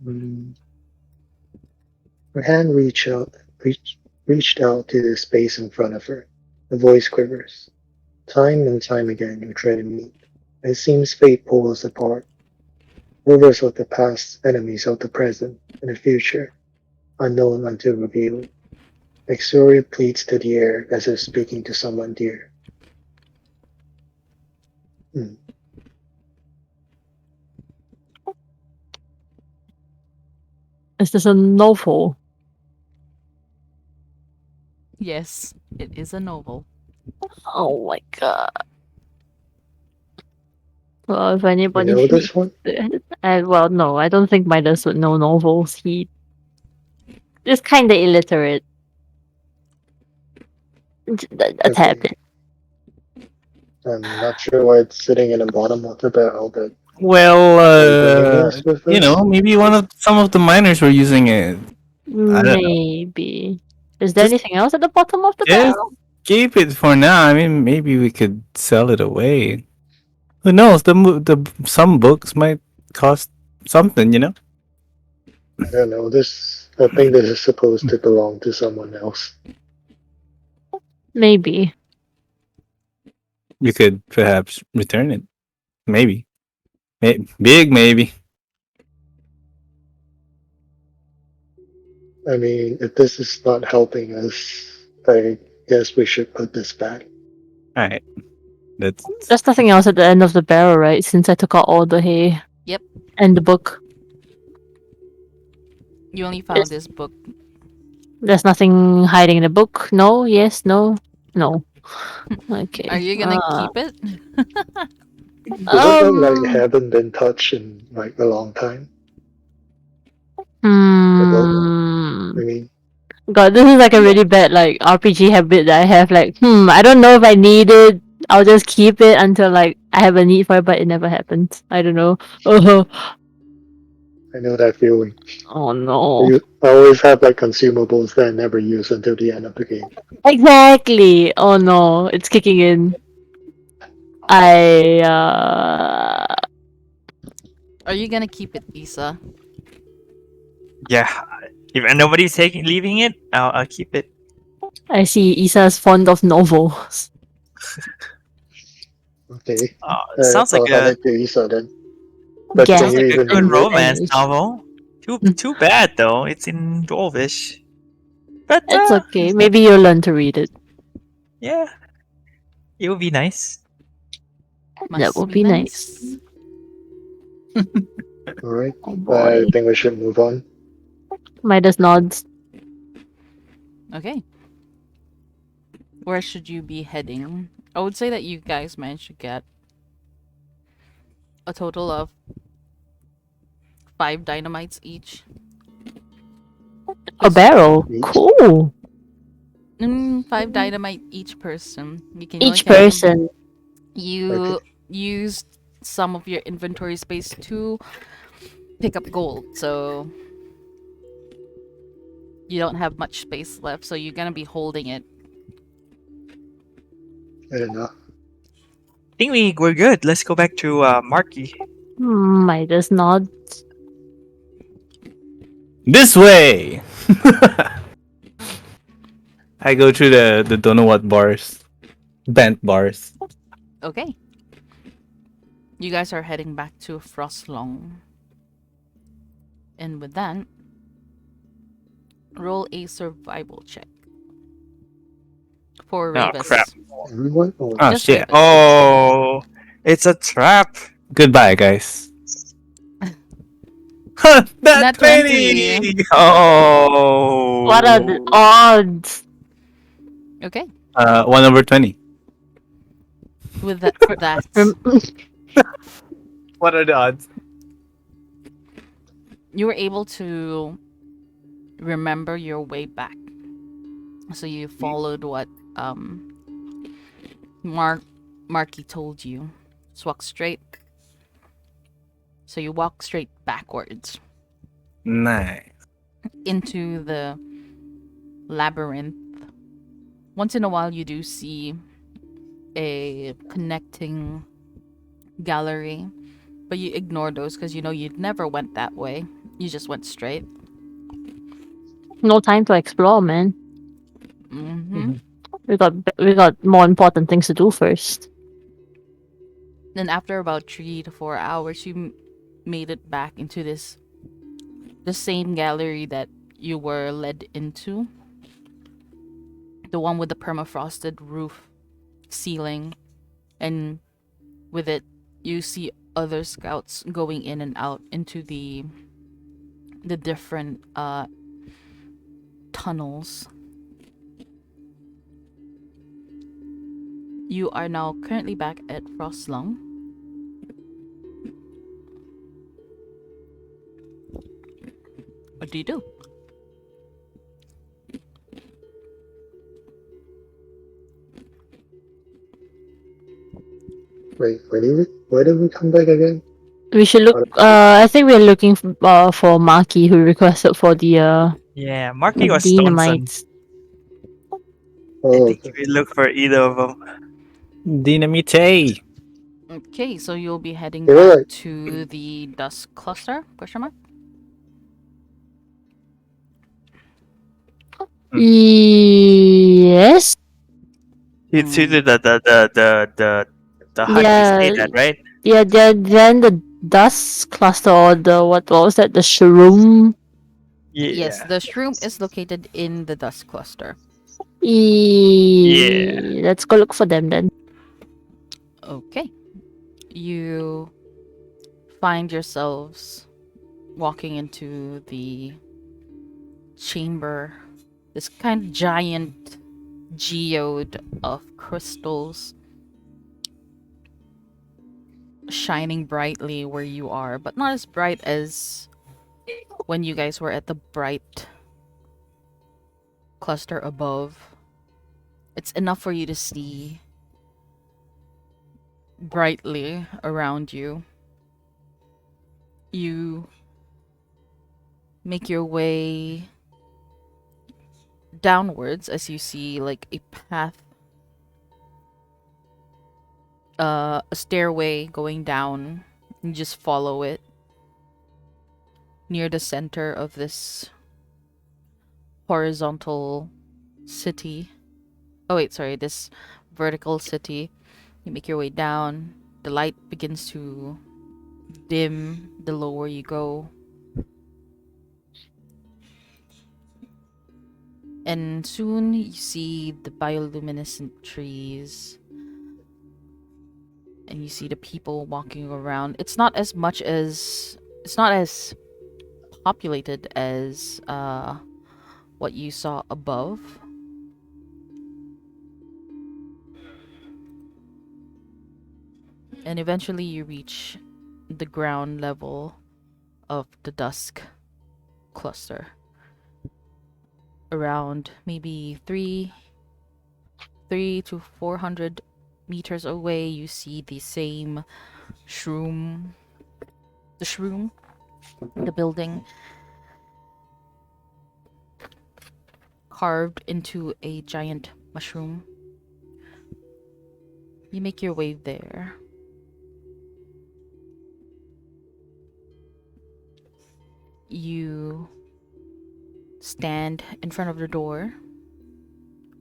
Mm. Her hand reached out to the space in front of her. The voice quivers. Time and time again you try to meet. It seems fate pulls us apart. Rivers of the past, enemies of the present, and the future, unknown until revealed. Exoria pleads to the air as if speaking to someone dear. Hmm. Is this a novel? Yes, it is a novel. Oh my god. Well, if You anybody know needs this one? it, well, no, I don't think Midas would know novels. He is kind of illiterate. A tad Okay. bit. I'm not sure why it's sitting in the bottom of the barrel, but Well, are you bringing us with us? maybe some of the miners were using it. I don't know. Maybe. Is there Just anything else at the bottom of the just barrel? keep it for now. I mean, maybe we could sell it away. Who knows? Some books might cost something, you know. I don't know. I think this is supposed to belong to someone else. Maybe. You could perhaps return it. Maybe. Big maybe. I mean, if this is not helping us, I guess we should put this back. All right. That's There's nothing else at the end of the barrel, right? Since I took out all the hay. Yep. And the book. You only found this book. There's nothing hiding in the book. No, yes, no, no. Okay. Are you gonna keep it? Does it look like it Um. haven't been touched in like a long time? The book? Hmm. I mean, God, this is like a really bad like RPG habit that I have. Like, I don't know if I need it. I'll just keep it until like I have a need for it, but it never happens. I don't know. Oh, I know that feeling. oh no. I always have like consumables that I never use until the end of the game. Exactly. Oh no, it's kicking in. I Are you gonna keep it, Isa? Yeah. If nobody's leaving it, I'll keep it. I see Isa's fond of novels. Okay. Sounds like I'll hand a it to Isa then. But Guess can sounds you like a even good read it? romance English. novel. Too bad though. It's in Dwarvish. But It's okay. Maybe you'll learn to read it. yeah, it would be nice. That Must would be be nice. nice. Alright. Oh I boy. think we should move on. Midas nods. Okay. Where should you be heading? I would say that you guys managed to get a total of 5 dynamites each. A barrel. Each? Cool. 5 dynamite each person. You can only Each carry them. person. You Okay. used some of your inventory space to pick up gold, so you don't have much space left, so you're gonna be holding it. I don't know. I think we're good. Let's go back to Marky. Midas nods. this way. I go through the don't know what bars, bent bars. Okay. You guys are heading back to Frostlong. And with that, roll a survival check. For Oh Ravis. crap! Everyone? Or Oh Just shit! Ravis. Oh, it's a trap. Goodbye, guys. Huh, Nat that 20. 20! Oh. What are the odds? Okay. 1/20. With that, Rem- What are the odds? you were able to remember your way back. So you followed what Marky told you. Just walk straight. So you walk straight backwards Nice. into the labyrinth. Once in a while you do see a connecting gallery, but you ignore those because you know you never went that way. You just went straight. No time to explore, man. Mm-hmm. We got more important things to do first. Then after about 3 to 4 hours, you made it back into the same gallery that you were led into, the one with the permafrosted roof ceiling, and with it you see other scouts going in and out into the different tunnels. You are now currently back at Frostlung. What do you do? Wait, where did we come back again? We should look. I think we're looking for Maki, who requested for Yeah, the Marky or Stonson. dynamites. I Oh, think okay. we look for either of them. Dynamite. Okay, so you'll be heading They were back like, to the dust cluster? Question mark? Yes. It's either the hut we stayed Yeah. at, right? Yeah. Then the dust cluster or the what was that? The shroom. Yes, Yeah. the shroom is located in the dust cluster. Yeah. Let's go look for them then. Okay. You find yourselves walking into the chamber, this kind of giant geode of crystals shining brightly where you are, but not as bright as when you guys were at the bright cluster above. It's enough for you to see brightly around you. You make your way downwards as you see like a path, a stairway going down. You just follow it near the center of this horizontal city. Oh wait, sorry, this vertical city. You make your way down. The light begins to dim the lower you go. And soon you see the bioluminescent trees and you see the people walking around. It's not as populated as what you saw above. And eventually you reach the ground level of the dusk cluster. Around maybe 3 to 400 meters away, you see the same shroom. The shroom, the building, carved into a giant mushroom. You make your way there. You stand in front of the door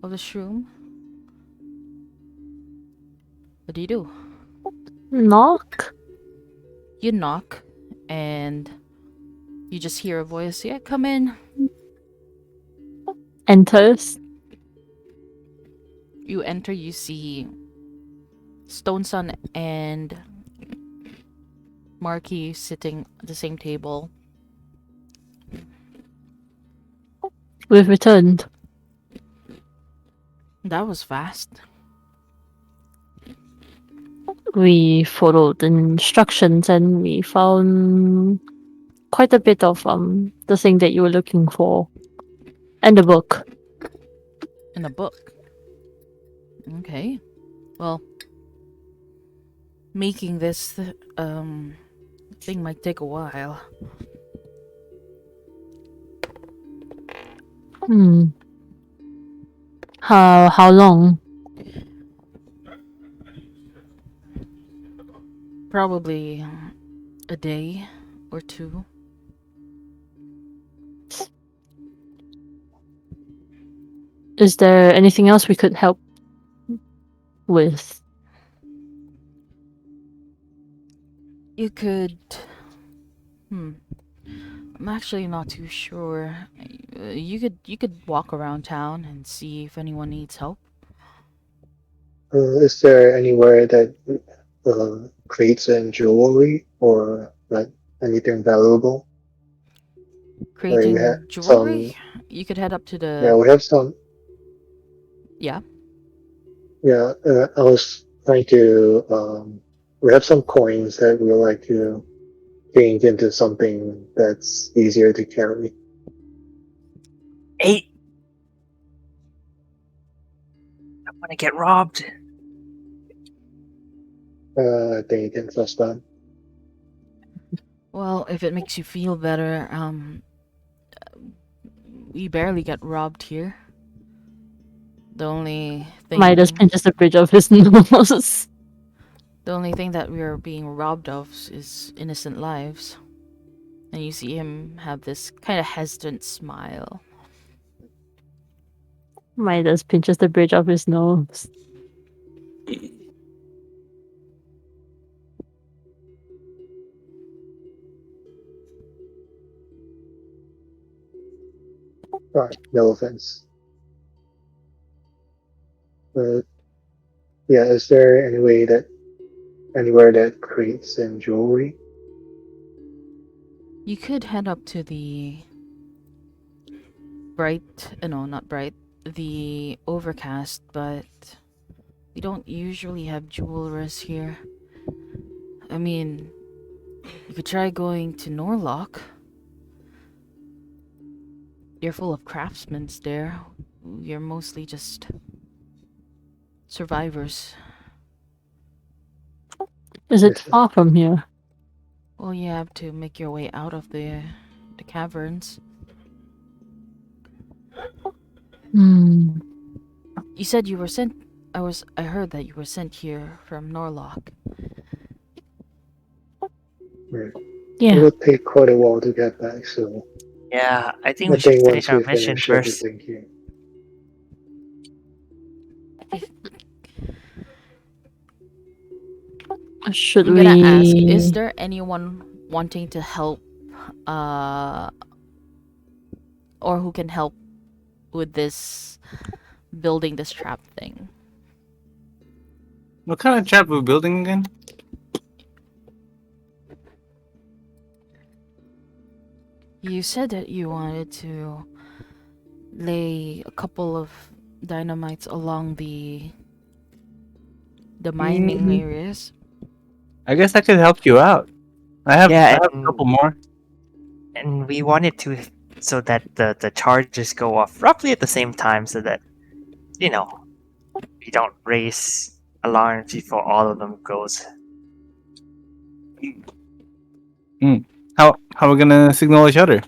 of the shroom. What do you do? Knock. You knock, and you just hear a voice. Yeah, come in. Enters. You enter. You see Stone Sun and Marky sitting at the same table. We've returned. That was fast. We followed the instructions and we found quite a bit of the thing that you were looking for. And the book. In a book. Okay. Well, making this thing might take a while. Hmm. How long? Probably a day or two. Is there anything else we could help with? You could. I'm actually not too sure. You could walk around town and see if anyone needs help. Is there anywhere that creates and jewelry or like anything valuable? Like we have Creating jewelry. some. You could head up to Yeah, the. we have some. Yeah. Yeah, I was trying to. We have some coins that we would like to change into something that's easier to carry. 8. I want to get robbed. I think you can trust that. Well, if it makes you feel better, we barely get robbed here. The only thing. Midas pinches the bridge of his nose. The only thing that we are being robbed of is innocent lives. And you see him have this kind of hesitant smile. Midas pinches the bridge of his nose. Alright, no offense. But yeah, is there anywhere that creates and jewelry? You could head up to the not bright, the overcast, but we don't usually have jewelers here. I mean, you could try going to Norlock. You're full of craftsmen there. You're mostly just survivors. Is it far from here? Well, you have to make your way out of the caverns. Hmm. You said you were sent. I heard that you were sent here from Norlock. Right. It Yeah. will take quite a while to get back, so Yeah, I think I we should think finish once our we mission finish first. everything here. Should I'm we? gonna ask: is there anyone wanting to help, or who can help with this building this trap thing? What kind of trap we're building again? You said that you wanted to lay a couple of dynamites along the mining Mhm. areas. I guess I could help you out. I have Yeah, a couple more. and we wanted to so that the charges go off roughly at the same time, so that we don't raise alarms before all of them goes. How we gonna signal each other?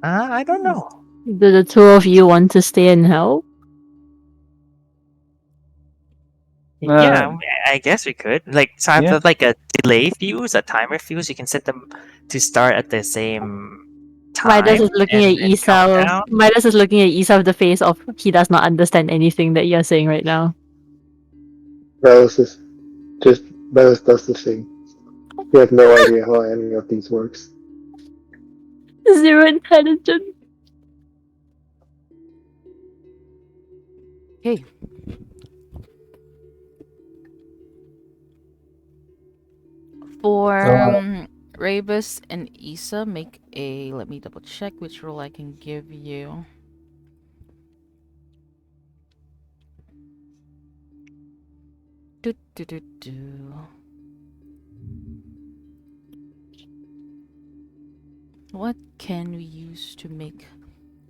I don't know. Do the two of you want to stay and help? Yeah, I guess we could. So I Yeah. have like a delay fuse, a timer fuse. You can set them to start at the same time. Midas is looking and at Isa. countdown. Midas is looking at Isa with the face of he does not understand anything that you're saying right now. Bellis does the same. You have no idea how any of these works. Zero intelligence. Hey. For Rebus and Isa, make a. Let me double check which role I can give you. Do do do do. What can we use to make?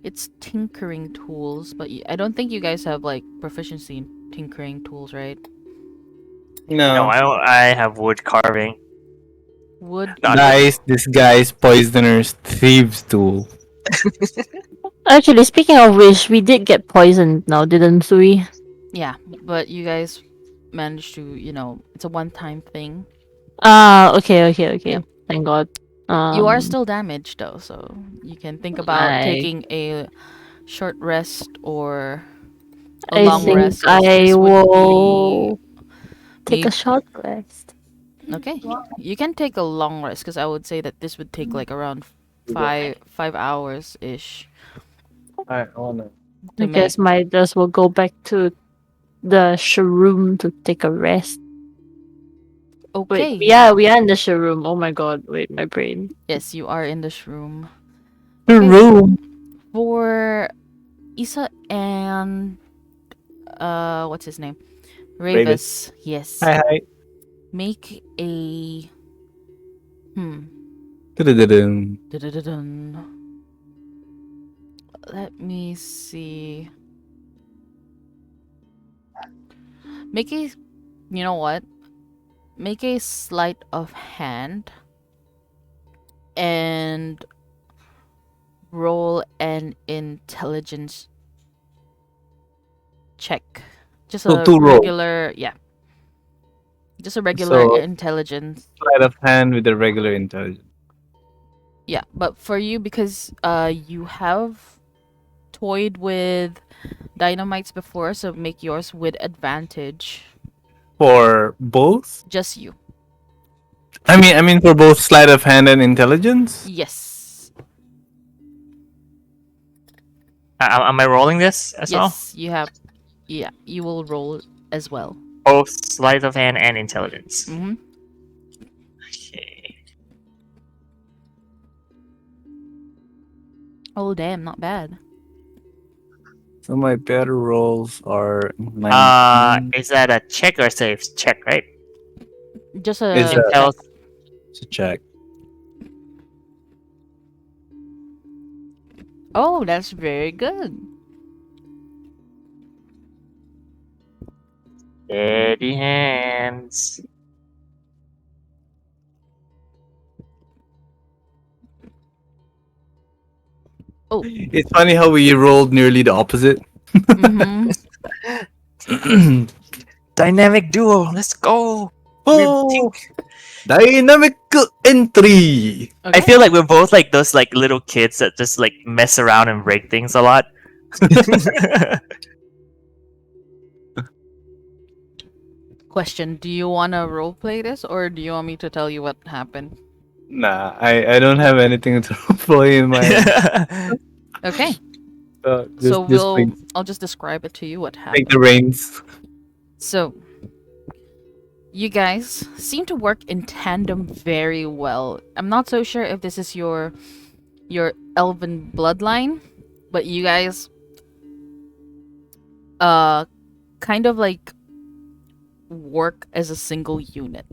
It's tinkering tools, but I don't think you guys have like proficiency in tinkering tools, right? No, I have wood carving. Wood. Not Guys, this guy's poisoner's thieves tool. Actually, speaking of which, we did get poisoned now, didn't we? Yeah, but you guys manage to, it's a one-time thing. Okay. Yep. Thank God. You are still damaged though, so you can think about taking a short rest or a I long think rest, because I this would be will take a maybe short rest. okay. You can take a long rest, because I would say that this would take like around 5 hours ish I wanna. to I make. guess Midas will go back to the showroom to take a rest. Wait, Okay. yeah, we are in the showroom. Oh my God! Wait, my brain. Yes, you are in this room. The Okay. room. For Isa and what's his name? Ravis. Ravis. Yes. Hi. Make a Dun-dun-dun-dun. Dun-dun-dun-dun. Let me see. Make a, you know what? Make a sleight of hand and roll an intelligence check. Just So a two roll. regular, yeah. Just a regular So intelligence. sleight of hand with a regular intelligence. Yeah, but for you, because you have toyed with dynamites before, so make yours with advantage. For both? Just you. I mean for both sleight of hand and intelligence? Yes. Am I rolling this as well? Yes, you have. Yeah, you will roll as well. Both sleight of hand and intelligence. Mm-hmm. Okay. Oh, damn, not bad. So my better rolls are 19. Is that a check or save? Check, right? Just Is a that- check. to check. Oh, that's very good. Steady hands. Oh. It's funny how we rolled nearly the opposite. Mm-hmm. Dynamic duo. Let's go. Oh, dynamic entry. Okay. I feel like we're both like those like little kids that just like mess around and break things a lot. Question: do you want to roleplay this, or do you want me to tell you what happened? Nah, I don't have anything to play in my. Okay. Just I'll just describe it to you what take happened. the reins. So, you guys seem to work in tandem very well. I'm not so sure if this is your elven bloodline, but you guys kind of like work as a single unit.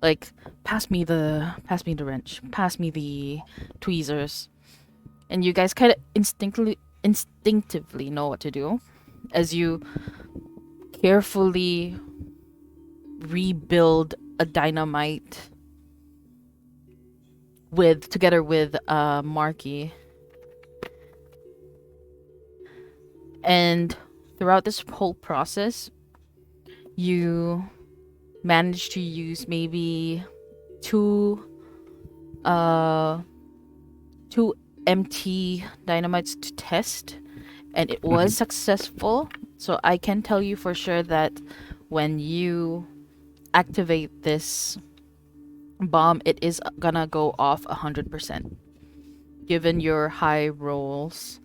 Like, pass me the wrench, pass me the tweezers. And you guys kind of instinctively know what to do as you carefully rebuild a dynamite together with Marky. And throughout this whole process, you manage to use maybe two empty dynamites to test, and it was successful. So I can tell you for sure that when you activate this bomb, it is gonna go off 100%, given your high rolls.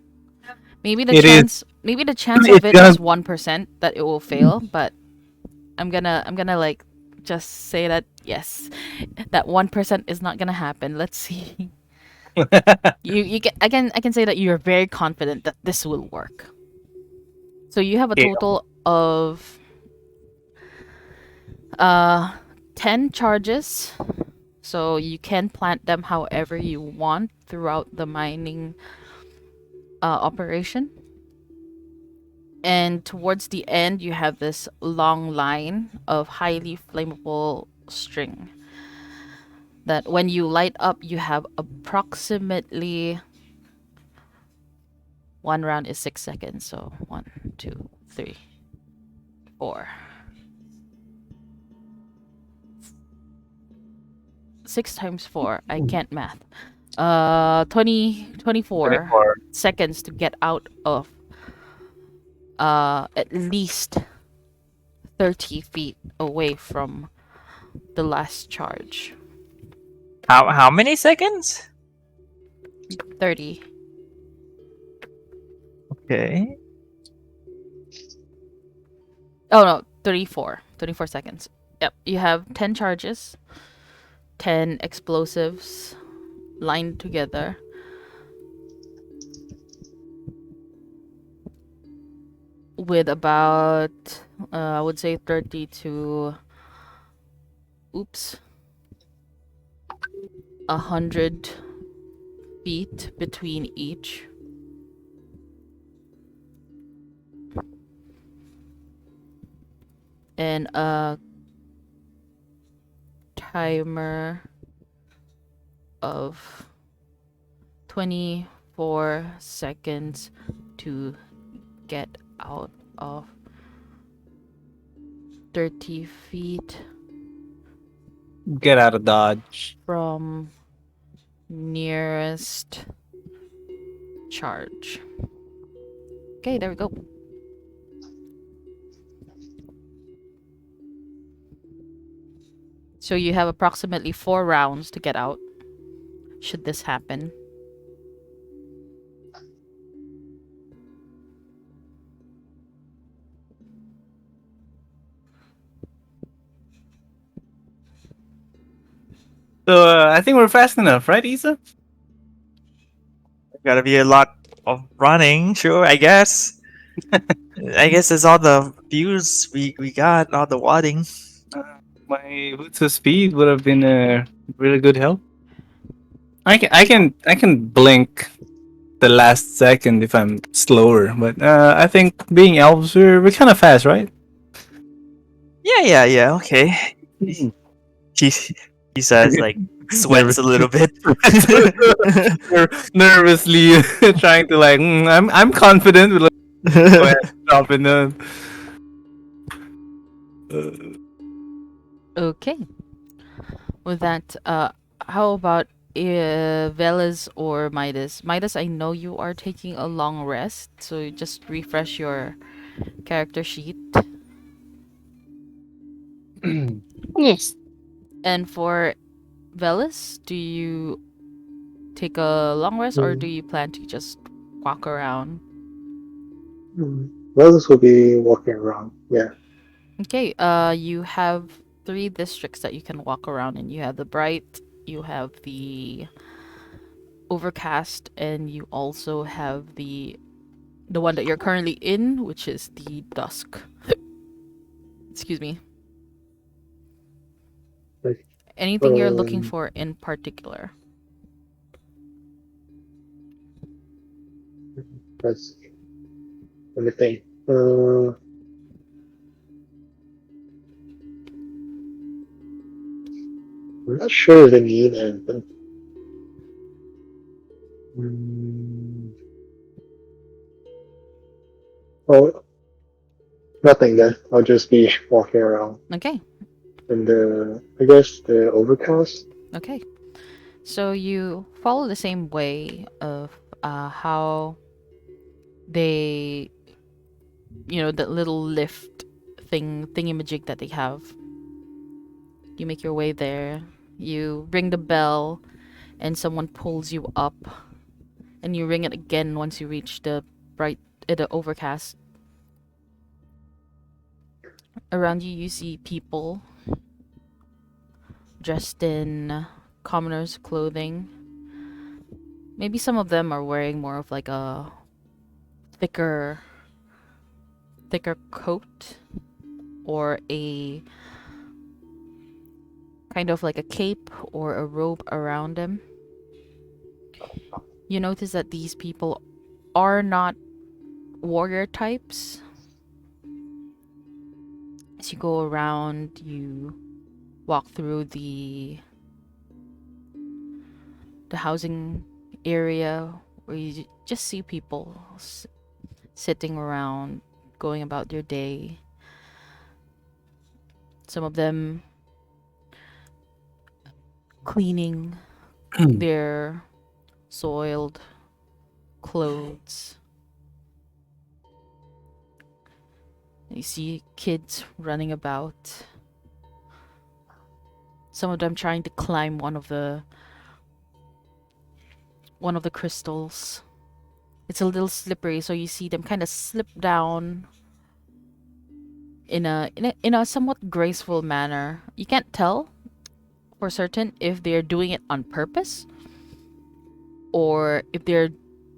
Maybe the It is. chance of It's it gonna- is 1% that it will fail, but I'm gonna like just say that yes, that 1% is not gonna happen. Let's see. You can I can say that you're very confident that this will work. So you have a Okay. total of 10 charges. So you can plant them however you want throughout the mining operation. And towards the end, you have this long line of highly flammable string that when you light up, you have approximately one round is 6 seconds. So 1, 2, 3, 4, 6 times 4. I can't math. 24 24. seconds to get out of at least 30 feet away from the last charge. How many seconds? 30. Okay. Oh no, 34. 34 seconds. Yep, you have 10 charges, 10 explosives lined together. With about, I would say 30 to, 100 feet between each. And a timer of 24 seconds to get out of 30 feet Get out of Dodge. from nearest charge. Okay, there we go. So you have approximately 4 rounds to get out, should this happen. So I think we're fast enough, right, Isa? Gotta be a lot of running, sure, I guess. I guess it's all the views we got, all the wadding. My boots of speed would have been a really good help. I can blink the last second if I'm slower, but I think being elves we're kind of fast, right? Yeah, okay. He says like sweats a little bit. Nervously trying to like I'm confident with dropping them. Okay. With that, how about Velas or Midas? Midas, I know you are taking a long rest, so you just refresh your character sheet. Yes. And for Velas, do you take a long rest or do you plan to just walk around? Well, this will be walking around. Yeah. Okay, you have 3 districts that you can walk around in. You have the Bright, you have the Overcast, and you also have the one that you're currently in, which is the Dusk. Excuse me. Like, Anything you're looking for in particular? let's see. Let me think. I'm not sure if I need anything. Oh, nothing then. I'll just be walking around. Okay, And I guess the overcast. okay. So you follow the same way of how they, the little lift thingamajig that they have. You make your way there. You ring the bell, and someone pulls you up, and you ring it again once you reach the the Overcast. Around you, you see people dressed in commoner's clothing. Maybe some of them are wearing more of like a thicker coat or a kind of like a cape or a robe around them. You notice that these people are not warrior types. As you go around, you walk through the housing area where you just see people sitting around, going about their day. Some of them cleaning their soiled clothes. You see kids running about. Some of them trying to climb one of the crystals. It's a little slippery, so you see them kind of slip down in a somewhat graceful manner. You can't tell for certain if they're doing it on purpose or if they're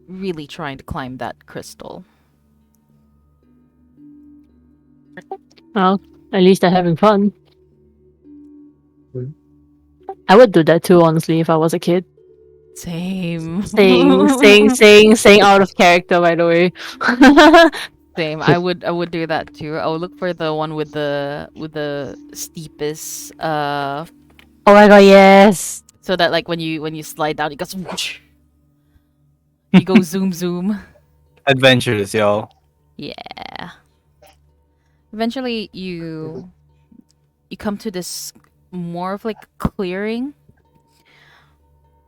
really trying to climb that crystal. Well, at least they're having fun. Hmm. I would do that too, honestly, if I was a kid. Same. Saying out of character, by the way. Same. I would do that too. I would look for the one with the steepest Oh my god, yes. so that like when you slide down it goes whoosh. You go zoom zoom. Adventurous, y'all. Yeah. Eventually you come to this more of like clearing,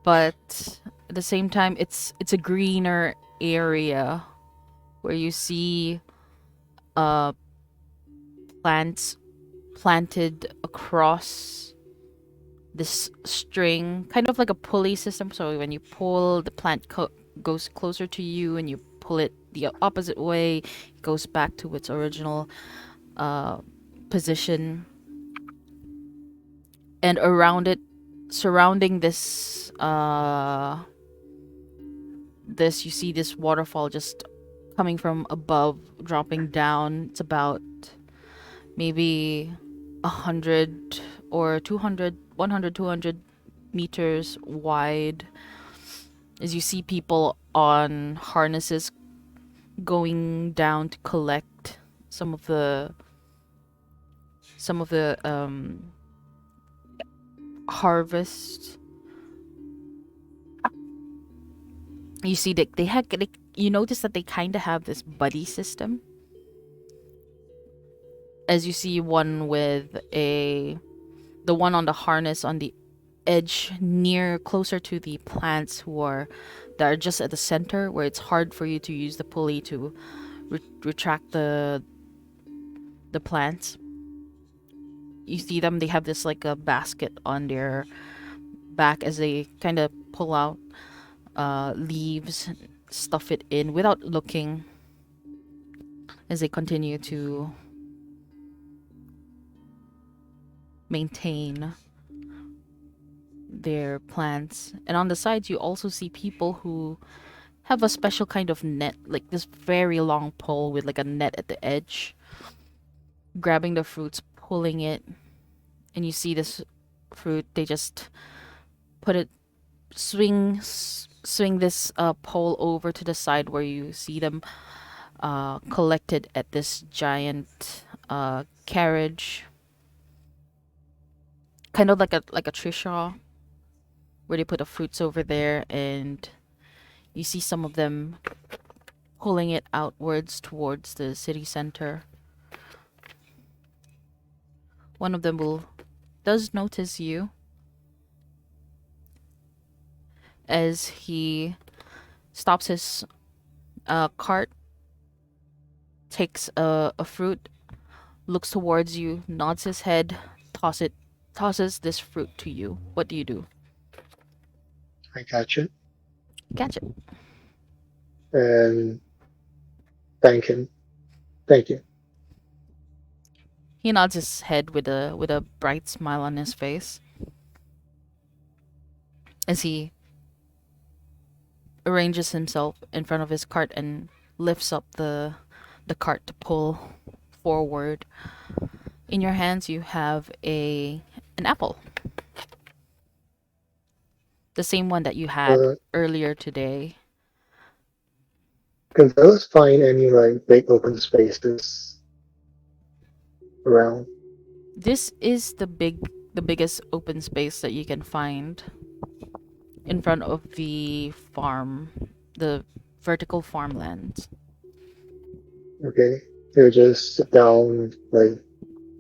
but at the same time it's a greener area where you see plants planted across this string, kind of like a pulley system. So when you pull, the plant goes closer to you, and you pull it the opposite way, it goes back to its original position. And around it, surrounding this, you see this waterfall just coming from above, dropping down. It's about maybe 100 or 200, 100, 200 meters wide. As you see people on harnesses going down to collect some of the harvest. You see that you notice that they kind of have this buddy system. As you see one with the one on the harness on the edge near closer to the plants that are just at the center where it's hard for you to use the pulley to retract the plants. You see them, they have this like a basket on their back as they kind of pull out leaves, stuff it in without looking as they continue to maintain their plants. And on the sides you also see people who have a special kind of net, like this very long pole with like a net at the edge, grabbing the fruits, pulling it. And you see this fruit, they just put it, swing this pole over to the side where you see them collected at this giant carriage, kind of like a trishaw, where they put the fruits over there, and you see some of them pulling it outwards towards the city center. One of them does notice you as he stops his cart, takes a fruit, looks towards you, nods his head, tosses this fruit to you. What do you do? I catch it Catch it. and thank him. Thank you. He nods his head with a bright smile on his face as he arranges himself in front of his cart and lifts up the cart to pull forward. In your hands you have an apple. The same one that you had earlier today. Can those find any like big open spaces around? This is the biggest open space that you can find in front of the farm, the vertical farmlands. Okay. He'll just sit down, like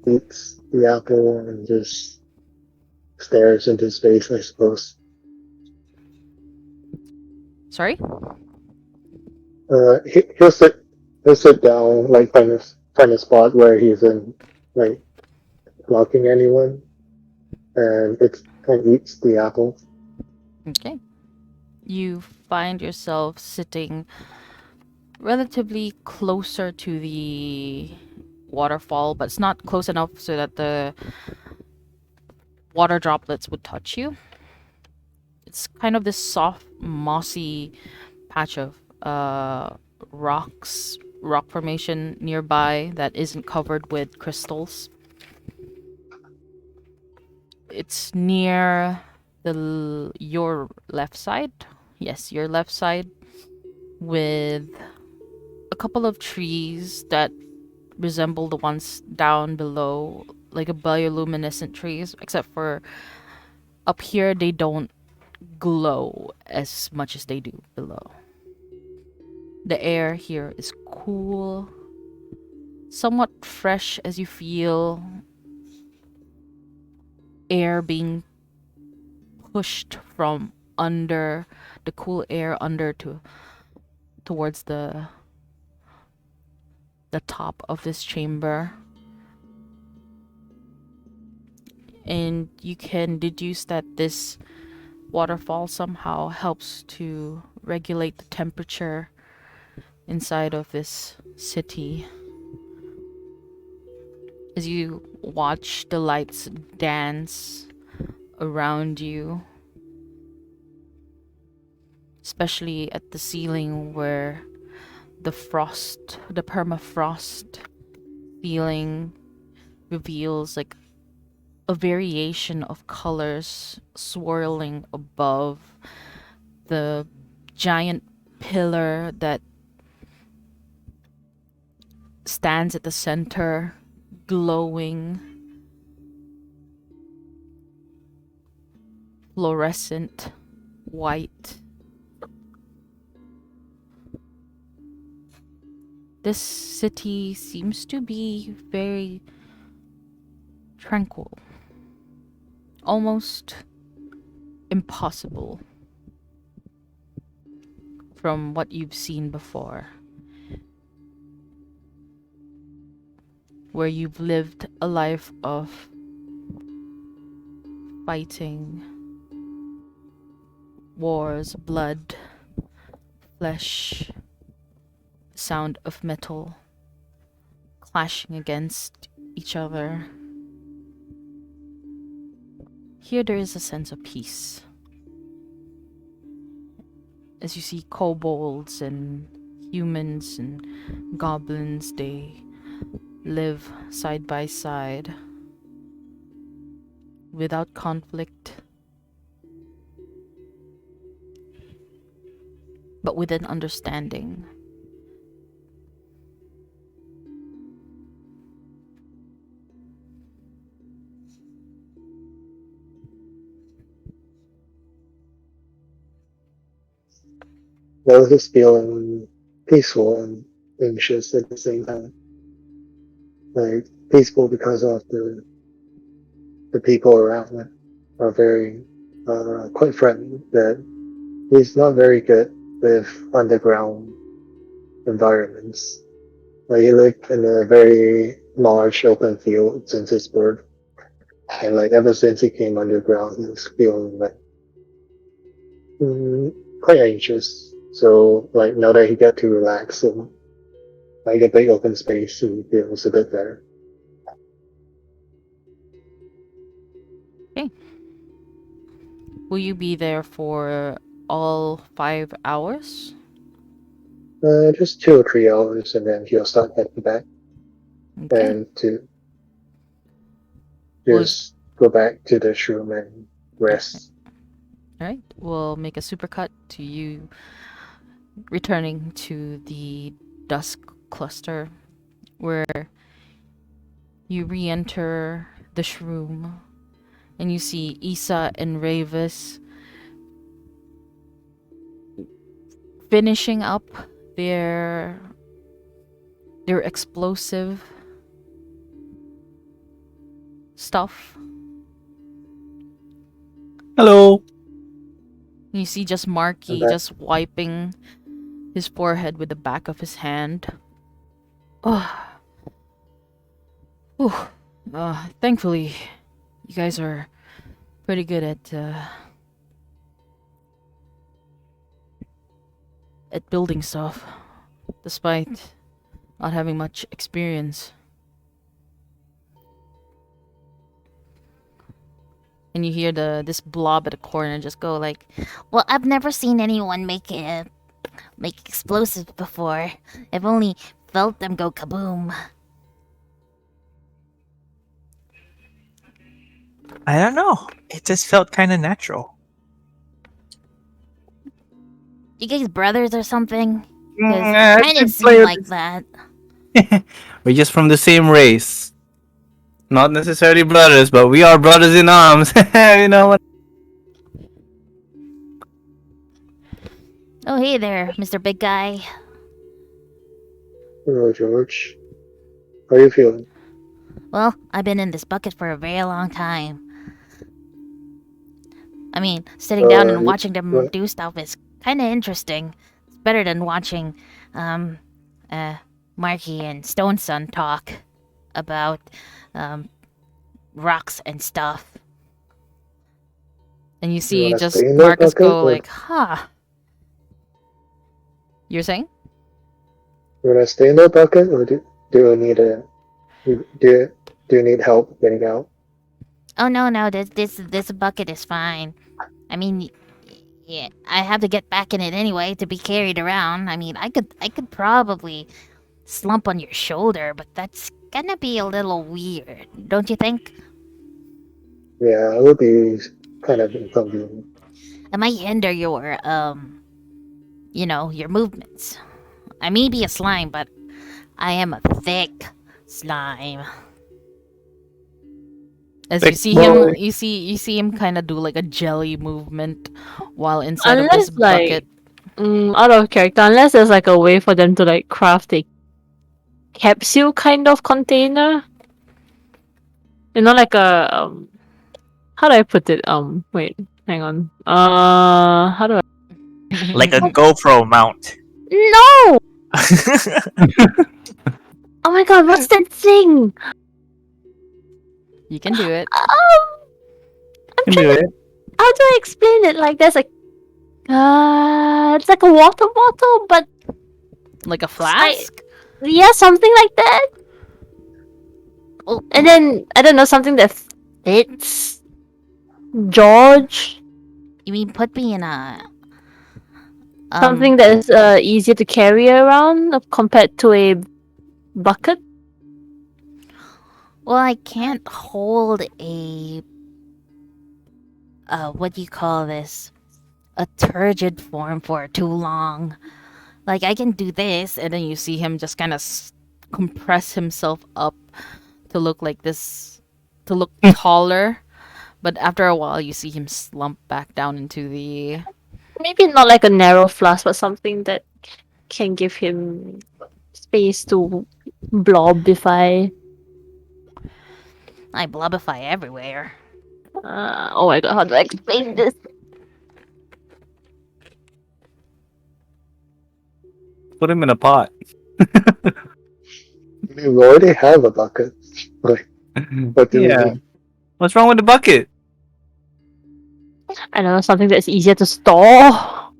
eats the apple and just stares into space, I suppose. Sorry? He'll sit down, like find a spot where he isn't like blocking anyone, and eats the apple. Okay. You find yourself sitting relatively closer to the waterfall, but it's not close enough so that the water droplets would touch you. It's kind of this soft, mossy patch of rock formation nearby that isn't covered with crystals. It's near your left side. Yes, your left side, with a couple of trees that resemble the ones down below, like a bioluminescent trees, except for up here they don't glow as much as they do below. The air here is cool, somewhat fresh, as you feel air being pushed from under the cool air under towards the top of this chamber. And you can deduce that this waterfall somehow helps to regulate the temperature inside of this city. As you watch the lights dance around you, especially at the ceiling where the permafrost ceiling reveals like a variation of colors swirling above the giant pillar that stands at the center, glowing fluorescent white. This city seems to be very tranquil, almost impossible from what you've seen before, where you've lived a life of fighting, wars, blood, flesh, sound of metal clashing against each other. Here there is a sense of peace. As you see kobolds and humans and goblins, they live side by side without conflict, but with an understanding. I was just feeling peaceful and anxious at the same time. Like peaceful because of the people around me are very quite friendly. That he's not very good with underground environments. Like he lived in a very large open field since his birth, and like ever since he came underground, he was feeling like quite anxious. So like now that he got to relax and like a big open space, he feels a bit better. Okay. Will you be there for all 5 hours? Just 2 or 3 hours, and then he'll start heading back Okay. and to Well, just go back to the room and rest. alright. We'll make a supercut to you returning to the dusk cluster, where you re-enter the shroom and you see Isa and Ravis finishing up their explosive stuff. Hello. You see just I'm Marky back. just wiping his forehead with the back of his hand. Oh. Whew. Thankfully, you guys are pretty good at building stuff, despite not having much experience. And you hear this blob at the corner just go like, Well, I've never seen anyone make explosives before. I've only felt them go kaboom. I don't know. It just felt kind of natural. You guys brothers or something? Mm, Because I it kind of could seemed play like that. We're just from the same race. Not necessarily brothers, but we are brothers in arms. You know what? Oh, hey there, Mr. Big Guy. Hello, George. How are you feeling? Well, I've been in this bucket for a very long time. I mean, sitting down and watching them what- do stuff is kind of interesting. It's better than watching, Marky and Stone Sun talk about, rocks and stuff. and you see wanna just stay in that Marcus bucket, go or- like, huh. You're saying? You want to stay in that bucket, or do you need do you need help getting out? Oh no, this bucket is fine. I mean, yeah, I have to get back in it anyway to be carried around. I mean, I could probably slump on your shoulder, but that's gonna be a little weird, don't you think? Yeah, it would be kind of inconvenient. It might hinder your your movements. I may be a slime, but I am a thick slime. As Thick you see boy. him, you see him kind of do like a jelly movement while inside of this Unless, like, bucket. out of character, unless there's like a way for them to like craft a capsule kind of container. You know, like a how do I put it? Wait, hang on. How do I? Like a GoPro mount. No! Oh my god, what's that thing? You can do it. I'm Can trying do to. it. How do I explain it? Like, there's like, it's like a water bottle, but Like a flask? yeah, something like that. Oh, and then I don't know, something that fits George. You mean put me in a something that is easier to carry around compared to a bucket? Well, I can't hold a what do you call this? A turgid form for too long. Like, I can do this, And then you see him just kind of compress himself up to look like this, to look taller. But after a while, you see him slump back down into the. maybe not like a narrow flask, but something that can give him space to blobify. I blobify everywhere. Oh my god, how do I explain this? Put him in a pot. I mean, we already have a bucket. Like, what do we Yeah. need? What's wrong with the bucket? I don't know, something that's easier to store?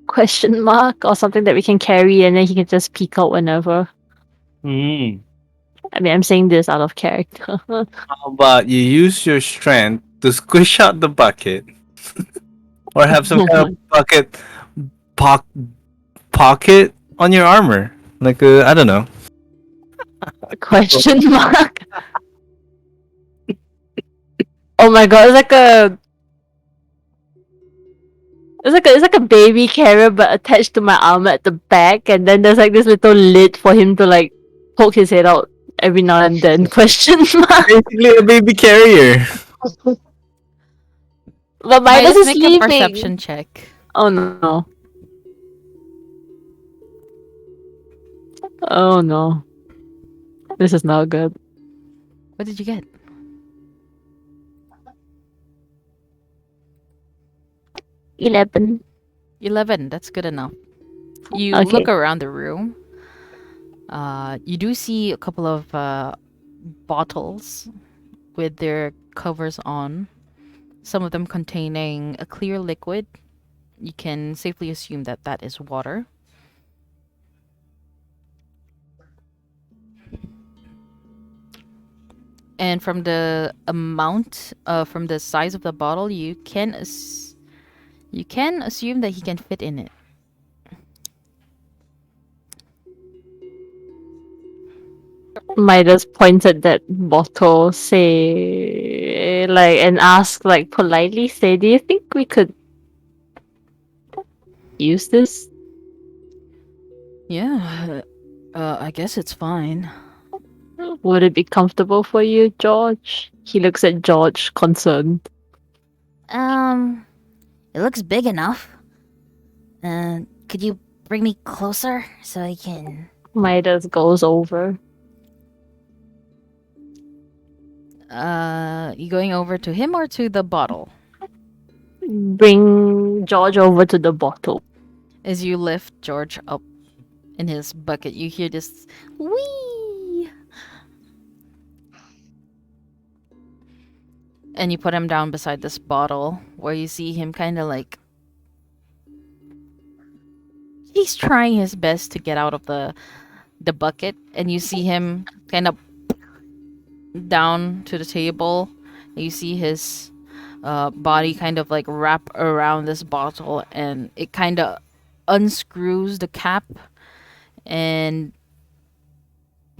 Question mark, or something that we can carry and then he can just peek out whenever. Hmm. I mean, I'm saying this out of character. How about you use your strength to squish out the bucket, or have some kind of bucket pocket on your armor, like I don't know. Question mark. Oh my god, it's like a baby carrier but attached to my armor at the back, and then there's like this little lid for him to like poke his head out every now and then. Question mark. Basically, a baby carrier. But Midas, Midas is make a sleeping. perception check. Oh no. Oh no. This is not good. What did you get? 11. 11. That's good enough. You Okay. look around the room. You do see a couple of bottles with their covers on. Some of them containing a clear liquid. You can safely assume that that is water. And from the amount, from the size of the bottle, you can assume that he can fit in it. Midas points at that bottle, say, and ask, politely, say, do you think we could use this? Yeah, I guess it's fine. Would it be comfortable for you, George? He looks at George, concerned. It looks big enough. Could you bring me closer so I can... Midas goes over. You going over to him or to the bottle? Bring George over to the bottle. As you lift George up in his bucket, you hear this wee, and you put him down beside this bottle, where you see him kind of like he's trying his best to get out of the bucket, and you see him kind of down to the table. And you see his body kind of like wrap around this bottle, and it kind of unscrews the cap and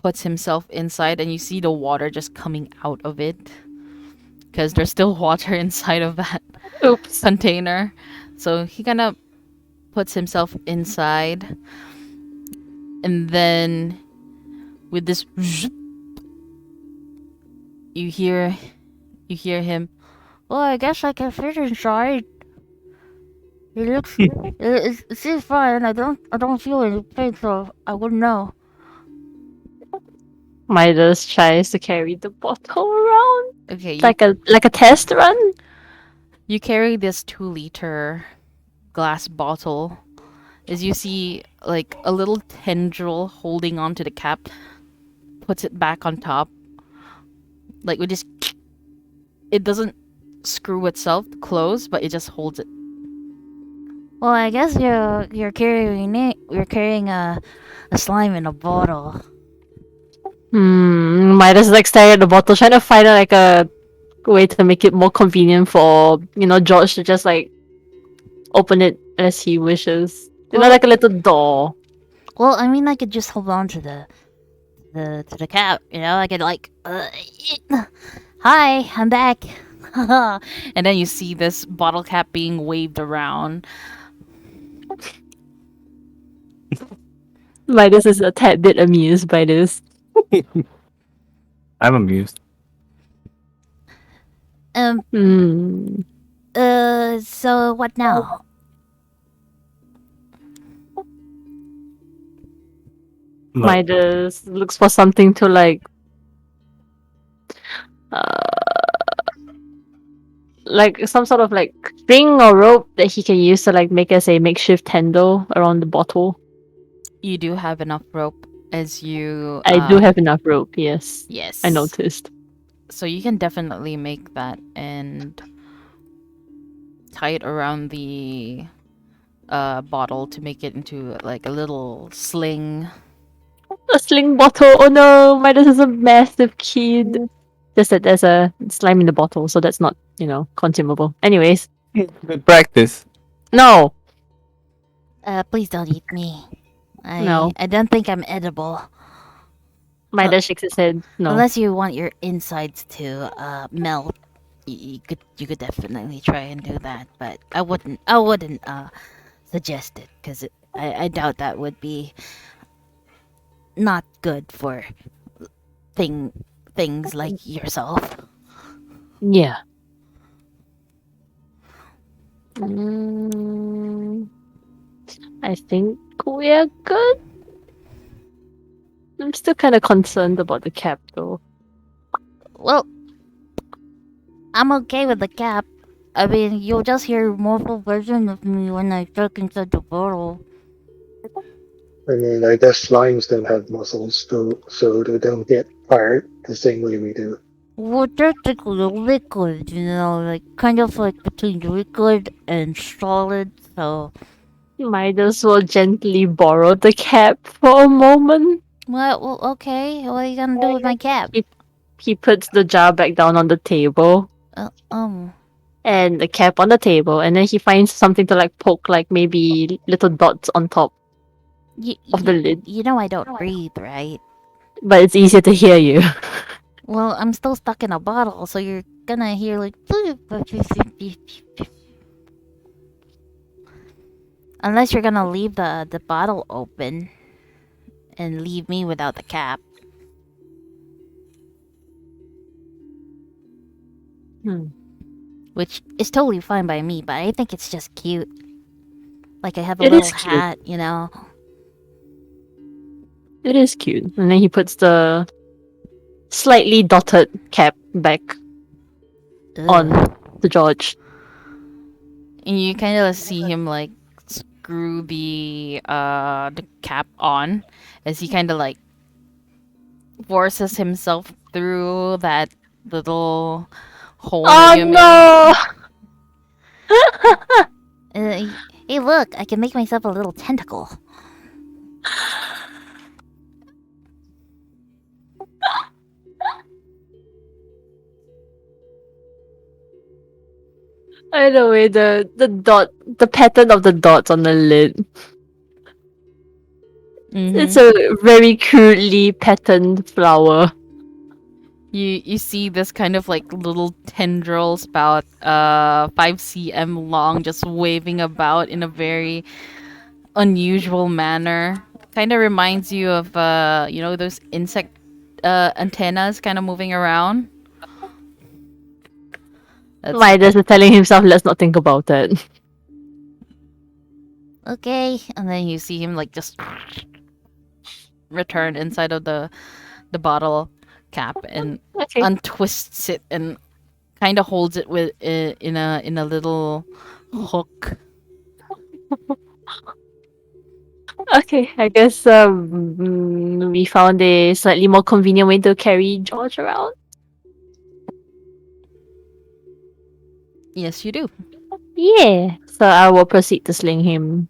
puts himself inside, and you see the water just coming out of it because there's still water inside of that Oops. container. So he kind of puts himself inside, and then with this you hear him, Well, I guess I can fit inside. It looks... it seems fine. I don't feel any pain, so I wouldn't know. Midas tries to carry the bottle around. okay, It's like a test run. you carry this 2-liter glass bottle, as you see like a little tendril holding onto the cap, puts it back on top, like with just it doesn't screw itself closed, but it just holds it. Well, I guess you're carrying it. You're carrying a slime in a bottle. Midas is staring at the bottle, trying to find a way to make it more convenient for George to just open it as he wishes. Like a little door. Well, I mean, I could just hold on to the cap. I could hi, I'm back. And then you see this bottle cap being waved around. Midas is a tad bit amused by this. I'm amused. Hmm. So what now? Midas looks for something to some sort of string or rope that he can use to make as a makeshift handle around the bottle. You do have enough rope, as you I do have enough rope, yes. yes, I noticed. so you can definitely make that and tie it around the bottle to make it into like a little sling. A sling bottle! Oh no! Midas is a massive kid! Just that there's a slime in the bottle, so that's not, consumable. Anyways. Good practice. No! Please don't eat me. No. I don't think I'm edible. Midas shakes his head. No. Unless you want your insides to melt, you could definitely try and do that. But I wouldn't suggest it because I doubt that would be not good for things like yourself. Yeah. I think we're good. I'm still kind of concerned about the cap, though. Well, I'm okay with the cap. I mean, you'll just hear multiple versions of me when I jerk inside the bottle. I mean, I guess slimes don't have muscles, so they don't get tired the same way we do. Well, they're like a liquid, like kind of like between liquid and solid. So, Midas will gently borrow the cap for a moment. what? Well, okay. What are you gonna do with my cap? He puts the jar back down on the table Uh, and the cap on the table, and then he finds something to like poke, like maybe little dots on top of the lid. you know I don't breathe, right? But it's easier to hear you. Well, I'm still stuck in a bottle, so you're gonna hear like. Unless you're gonna leave the bottle open and leave me without the cap. Hmm. Which is totally fine by me, but I think it's just cute. Like I have a It little is cute. hat, you know. It is cute. And then he puts the slightly dotted cap back on the George. And you kind of see him like screw the cap on as he kind of like forces himself through that little hole that you made. Oh Hey, look! I can make myself a little tentacle. By the way, the pattern of the dots on the lid. It's a very crudely patterned flower. You see this kind of like little tendrils about 5 cm long just waving about in a very unusual manner. Kind of reminds you of those insect antennas kind of moving around. That's Midas is telling himself, let's not think about it. Okay. and then you see him like just return inside of the bottle cap and Okay. untwists it and kind of holds it with in a little hook. Okay, I guess we found a slightly more convenient way to carry George around. Yes, you do. Yeah. So I will proceed to sling him.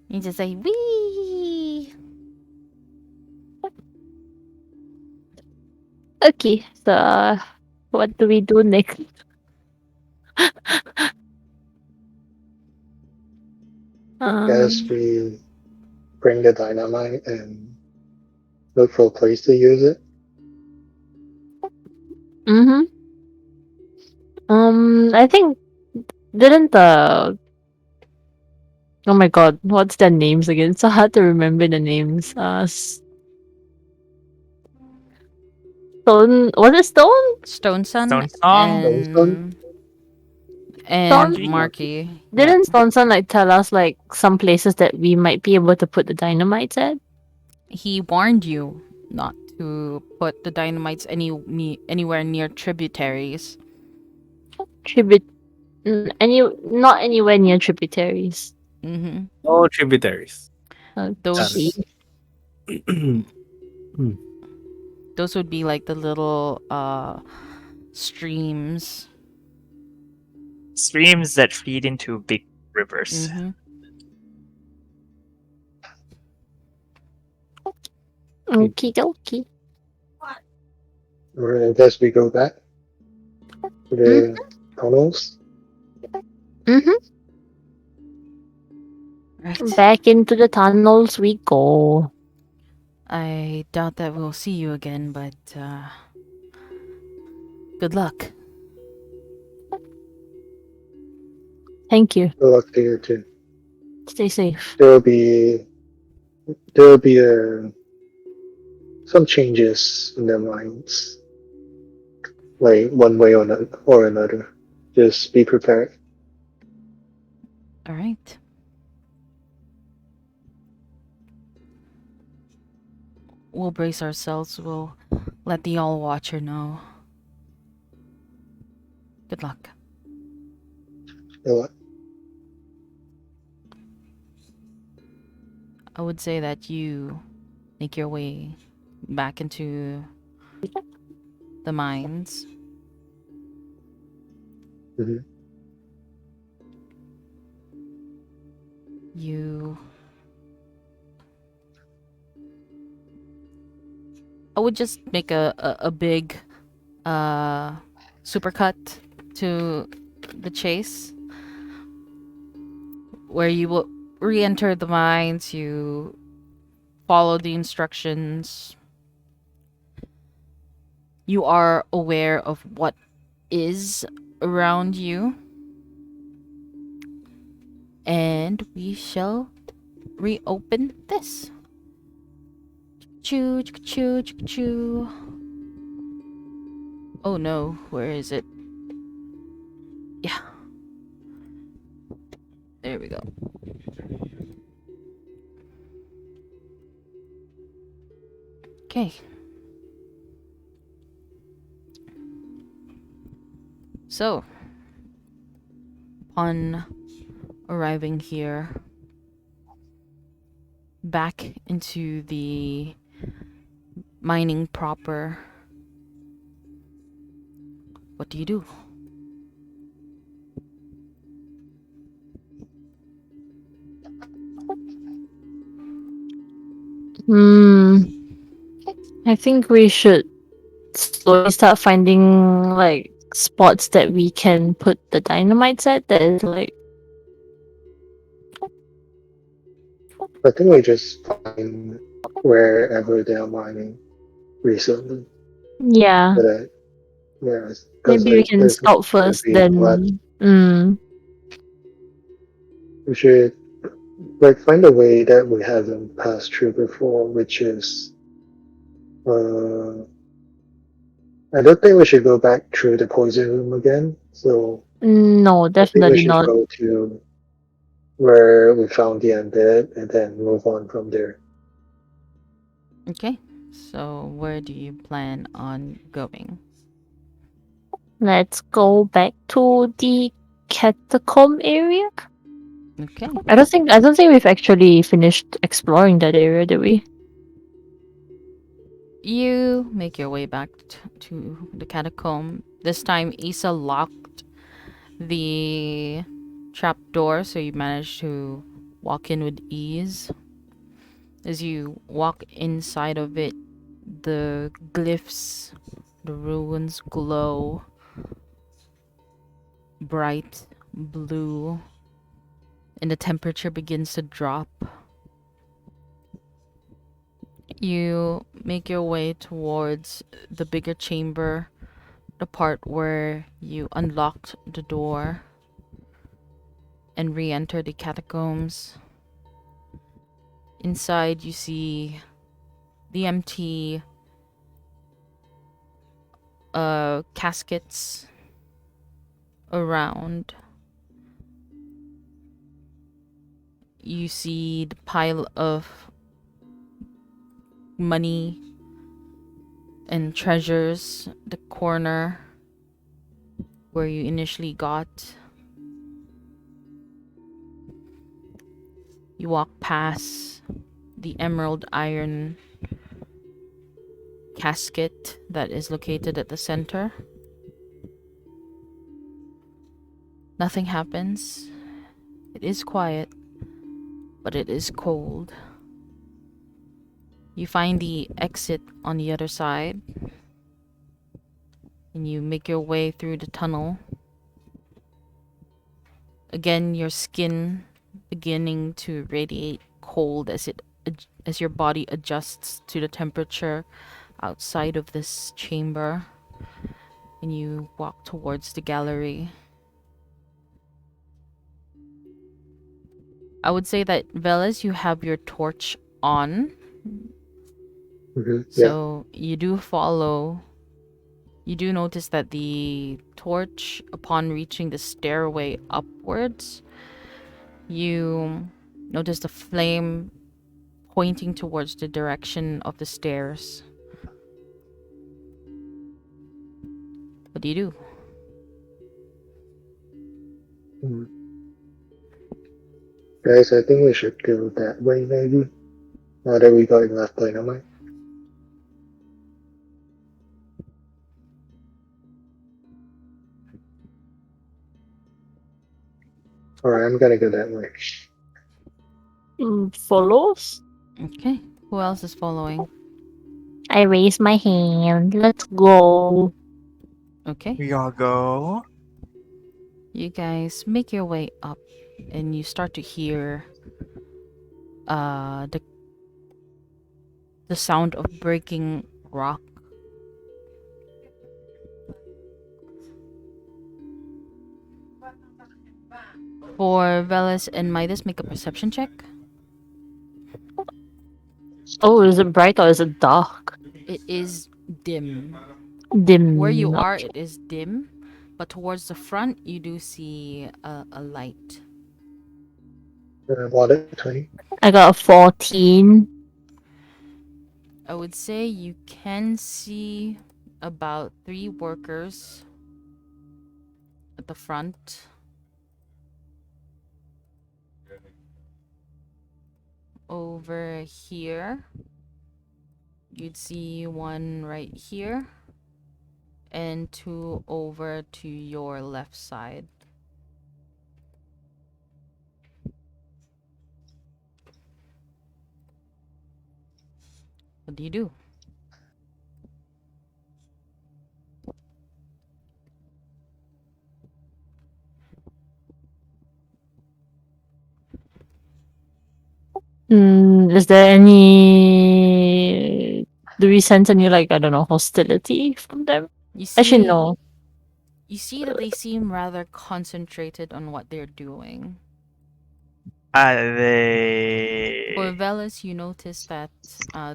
You just say wee. Okay, so what do we do next? Guess we bring the dynamite and look for a place to use it. Mm-hmm. I think didn't the oh my god, what's their names again? It's so hard to remember the names. Stone, was it Stone? Stone Sun Stone Song. and Stone- Marky. Didn't Stone Sun like tell us like some places that we might be able to put the dynamites at? He warned you not to put the dynamites anywhere near tributaries. Not anywhere near tributaries. Mm-hmm. No tributaries. Those Okay. those would be like the little streams. Streams that feed into big rivers. Mm-hmm. Okie dokie. Or I guess we go back to the tunnels. Mm-hmm. Right. Back into the tunnels we go. I doubt that we'll see you again, but good luck. Thank you. Good luck to you too. Stay safe. There'll be some changes in their minds, like one way or another. Just be prepared. All right. We'll brace ourselves. We'll let the All Watcher know. Good luck. What? I would say that you make your way back into the mines. Hmm. You. I would just make a big supercut to the chase, where you will re-enter the mines. You follow the instructions. You are aware of what is around you, and we shall reopen this. Choo, choo, choo, choo. Oh no, where is it? Yeah. There we go. Okay. So, upon arriving here, back into the mining proper, what do you do? I think we should slowly start finding like spots that we can put the dynamites at. That is like I think we just find wherever they are mining recently. yeah. But yeah, because Maybe we like can there's scout gonna first, be a lot. then. We should like find a way that we haven't passed through before, which is uh I don't think we should go back through the poison room again. So No, I think we definitely should not. go to where we found the undead and then move on from there. Okay. So, where do you plan on going? Let's go back to the catacomb area. Okay. I don't think we've actually finished exploring that area, did we? You make your way back to the catacomb. This time, Isa locked the trap door, so you managed to walk in with ease. As you walk inside of it, the glyphs, the ruins glow bright blue, and the temperature begins to drop. You make your way towards the bigger chamber, the part where you unlocked the door and re-enter the catacombs. Inside, you see the empty caskets around. You see the pile of money and treasures, the corner where you initially got. You walk past the emerald iron casket that is located at the center. Nothing happens. It is quiet, but it is cold. You find the exit on the other side, and you make your way through the tunnel. Again, your skin beginning to radiate cold as your body adjusts to the temperature outside of this chamber, and you walk towards the gallery. I would say that, Velas, you have your torch on, Yeah. so you do follow. You do notice that the torch, upon reaching the stairway upwards, you notice the flame pointing towards the direction of the stairs. What do you do? Hmm. Guys, I think we should go that way, maybe. Now that we got enough dynamite. Alright, I'm gonna go that way. Follows? Okay. Who else is following? I raise my hand. Let's go. Okay. We all go. You guys make your way up and you start to hear the sound of breaking rock. For Velas and Midas, make a perception check. Oh, is it bright or is it dark? It is dim. Dim. Where you are, it is dim, but towards the front, you do see a light. What at 20? I got a 14. I would say you can see about 3 workers at the front. Over here, you'd see one right here, and 2 over to your left side. What do you do? Is there any? Do we sense any, like, I don't know, hostility from them? You Actually, see, no. you see that they seem rather concentrated on what they're doing. Are For they? Velas, you notice that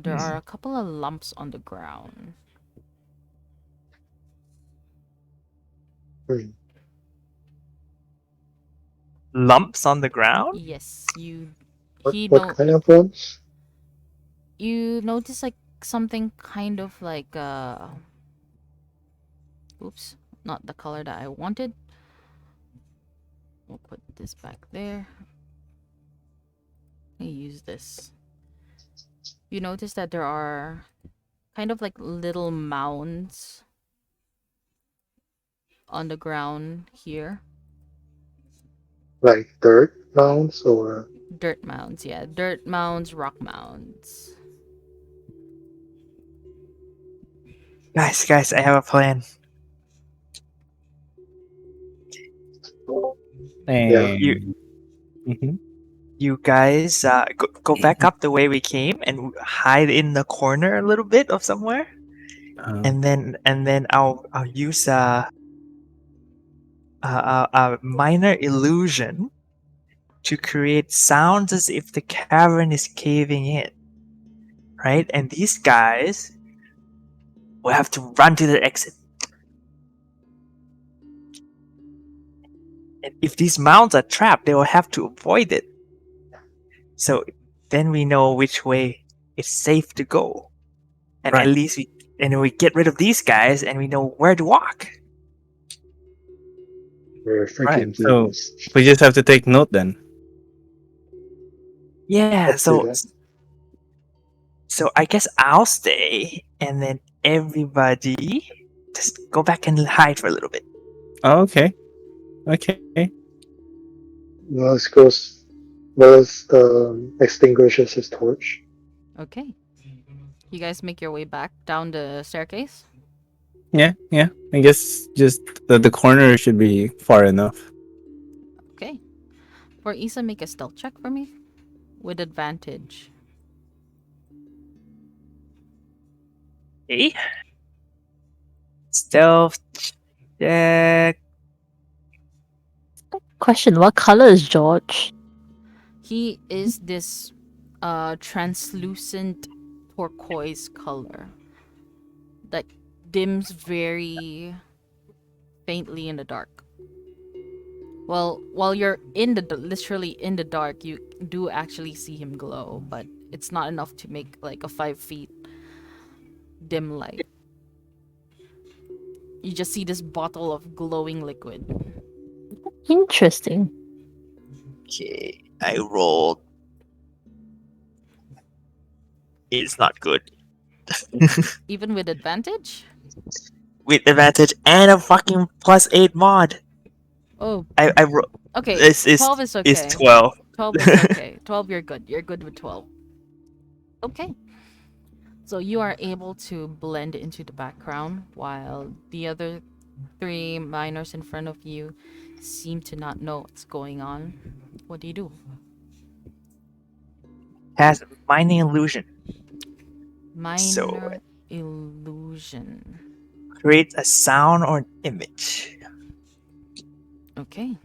there are a couple of lumps on the ground. Hmm. Lumps on the ground? Yes, you. What kind of ones? You notice like something kind of like oops, not the color that I wanted. We'll put this back there. I use this. You notice that there are kind of like little mounds on the ground here. Like dirt mounds or Dirt mounds, yeah. Dirt mounds, rock mounds. Guys, I have a plan. yeah. You And Mhm. you guys go back up the way we came and hide in the corner a little bit of somewhere, Uh, and then I'll use a minor illusion to create sounds as if the cavern is caving in, right? And these guys will have to run to the exit. And if these mounds are trapped, they will have to avoid it. So then we know which way it's safe to go. And Right. at least we get rid of these guys and we know where to walk. We're Right. freaking So genius. we just have to take note then. Yeah, Let's do that. so I guess I'll stay and then everybody just go back and hide for a little bit. Oh, okay. Okay. Wells goes. Wells extinguishes his torch. Okay. You guys make your way back down the staircase. Yeah. Yeah. I guess just the corner should be far enough. Okay. For Isa, make a stealth check for me with advantage. Okay. Stealth check. Question: what color is George? He is this translucent turquoise color that dims very faintly in the dark. Well, while you're in the literally in the dark, you do actually see him glow, but it's not enough to make like a 5 feet dim light. You just see this bottle of glowing liquid. Interesting. Okay, I rolled. It's not good. Even with advantage? With advantage and a fucking +8 mod. Oh, I rolled. okay. This 12 is is okay. 12. 12 is okay. 12, you're good. You're good with 12. Okay. So you are able to blend into the background while the other 3 miners in front of you seem to not know what's going on. What do you do? Has mining illusion. So Minor illusion. create a sound or an image. Okay.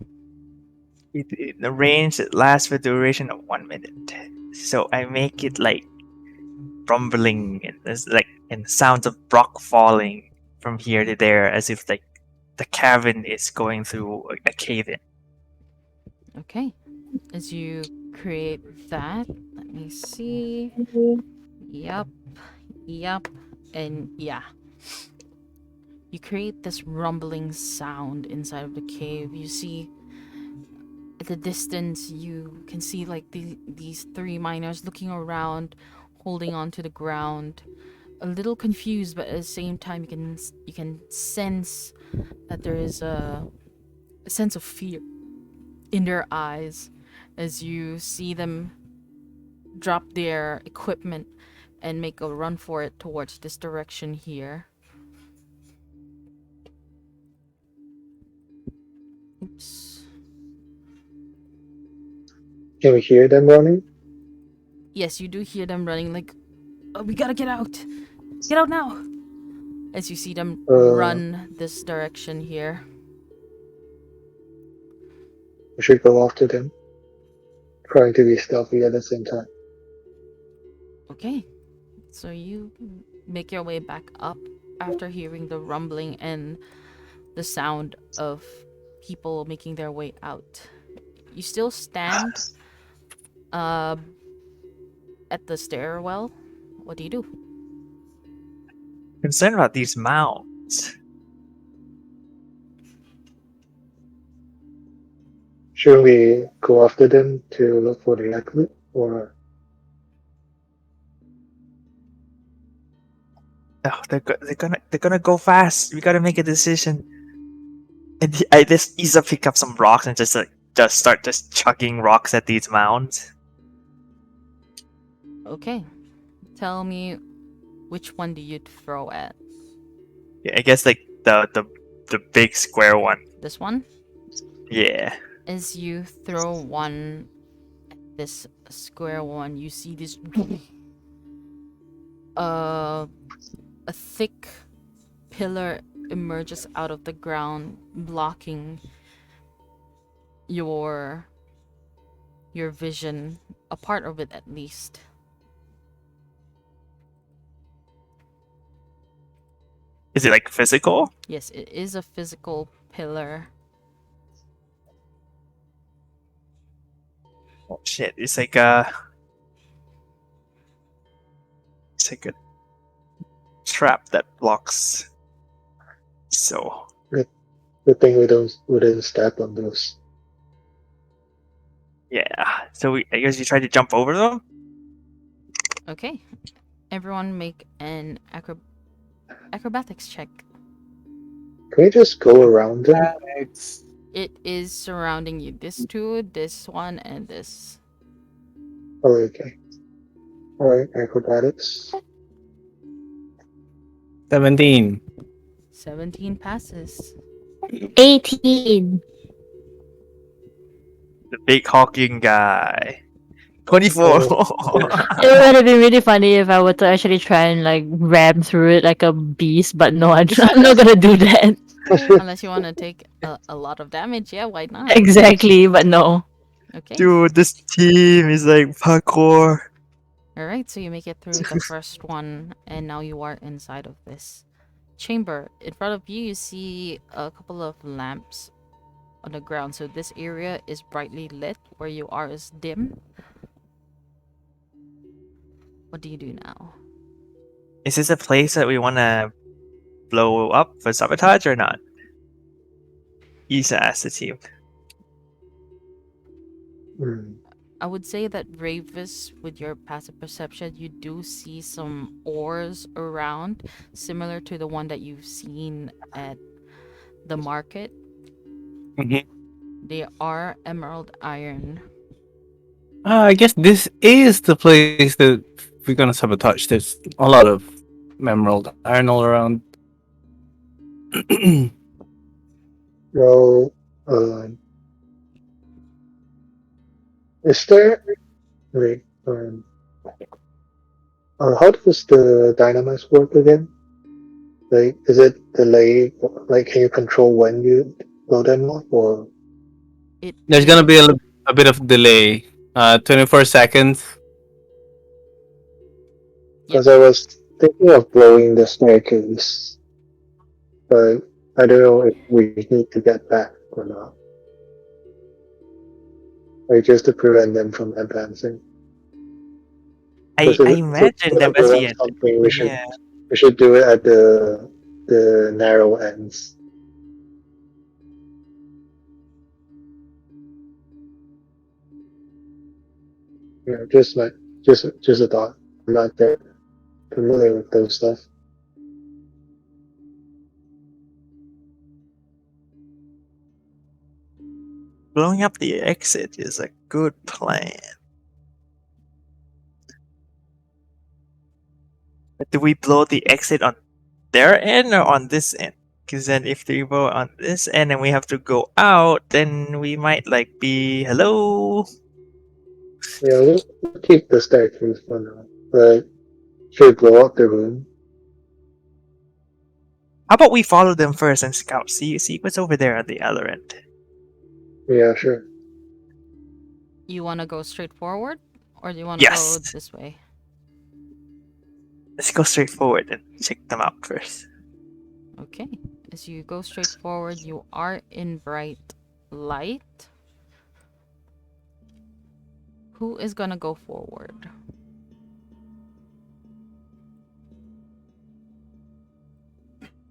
The range that lasts for duration of 1 minute. So I make it like rumbling and there's like and sounds of rock falling from here to there as if like the cavern is going through a cave in. Okay. As you create that, let me see. Yup. Yup. And yeah. You create this rumbling sound inside of the cave. You see at the distance you can see like these 3 miners looking around, holding on to the ground, a little confused, but at the same time you can sense that there is a sense of fear in their eyes as you see them drop their equipment and make a run for it towards this direction here. Oops. Can we hear them running? Yes, you do hear them running like, oh, we gotta get out. Get out now. As you see them run this direction here. We should go after them, trying to be stealthy at the same time. Okay. So you make your way back up after hearing the rumbling and the sound of people making their way out. You still stand at the stairwell. What do you do? Concerned about these mounds. Should we go after them to look for the exit, or Oh, they're gonna go fast. We gotta make a decision. And I just ease up, pick up some rocks and just start just chucking rocks at these mounds. Okay. Tell me which one do you throw at? Yeah, I guess like the big square one. This one? Yeah. As you throw one at this square one, you see this a thick pillar emerges out of the ground, blocking your vision, a part of it at least. Is it like physical? Yes, it is a physical pillar. Oh shit! It's like a trap that blocks. So good thing we didn't step on those. yeah. So I guess you try to jump over them. Okay. Everyone make an acrobatics check. Can we just go around them? It is surrounding you. This two, this one, and this. Oh, okay. Alright, acrobatics. 17. 17 passes. 18. The big hulking guy. 24. It would have been really funny if I were to actually try and like ram through it like a beast, but no, I'm not gonna do that. Unless you want to take a lot of damage, yeah, why not? Exactly, but no. Okay. Dude, this team is like parkour. Alright, so you make it through the first one, and now you are inside of this chamber. In front of you, you see a couple of lamps on the ground. So this area is brightly lit. Where you are is dim. What do you do now? Is this a place that we want to blow up for sabotage or not? Isa asked the team. Mm. I would say that Ravis, with your passive perception, you do see some ores around, similar to the one that you've seen at the market. Mhm. They are emerald iron. I guess this is the place that we're gonna sabotage. There's a lot of emerald iron all around. Well, um, is there wait, how does the dynamics work again? Like, is it delayed? Like, can you control when you blow them off, or It There's gonna be is. a bit of delay. 24 seconds. Yep. because I was thinking of blowing the staircase, but I don't know if we need to get back or not. Like, just to prevent them from advancing. I Because if it's imagine gonna there must be prevent an something, yeah. we should do it at the narrow ends. You know, just like just a thought. I'm not that familiar with those stuff. Blowing up the exit is a good plan. But do we blow the exit on their end or on this end? Because then if they blow on this end and we have to go out, then we might like be hello. Yeah, we'll keep the staircase for now. But should we blow up the room? How about we follow them first and scout? See what's over there at the other end. Yeah, sure. You want to go straight forward, or do you want to go Yes. this way? Let's go straight forward and check them out first. Okay. As you go straight forward, you are in bright light. Who is gonna go forward?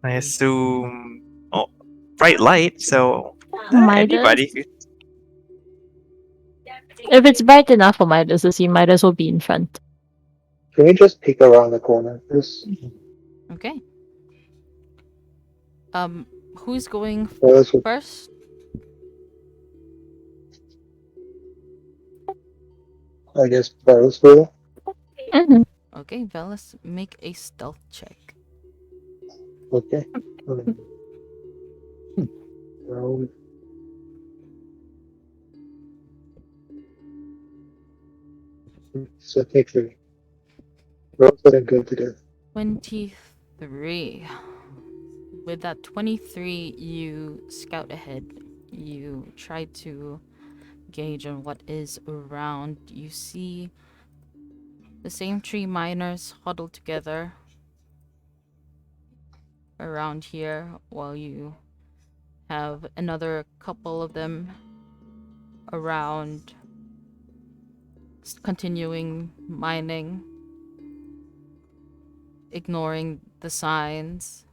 I assume. Oh, bright light. So Midas. anybody. If it's bright enough for Midas to see, Midas will be in front. Can we just peek around the corner? This Okay. Who's going well, first? I guess Barrels will. Mm-hmm. Okay, Velas, make a stealth check. Okay. Well, so take three. Rolls didn't go to the 23. With that 23, you scout ahead. You try to gauge on what is around. You see the same three miners huddled together around here, while you have another couple of them around continuing mining, ignoring the signs.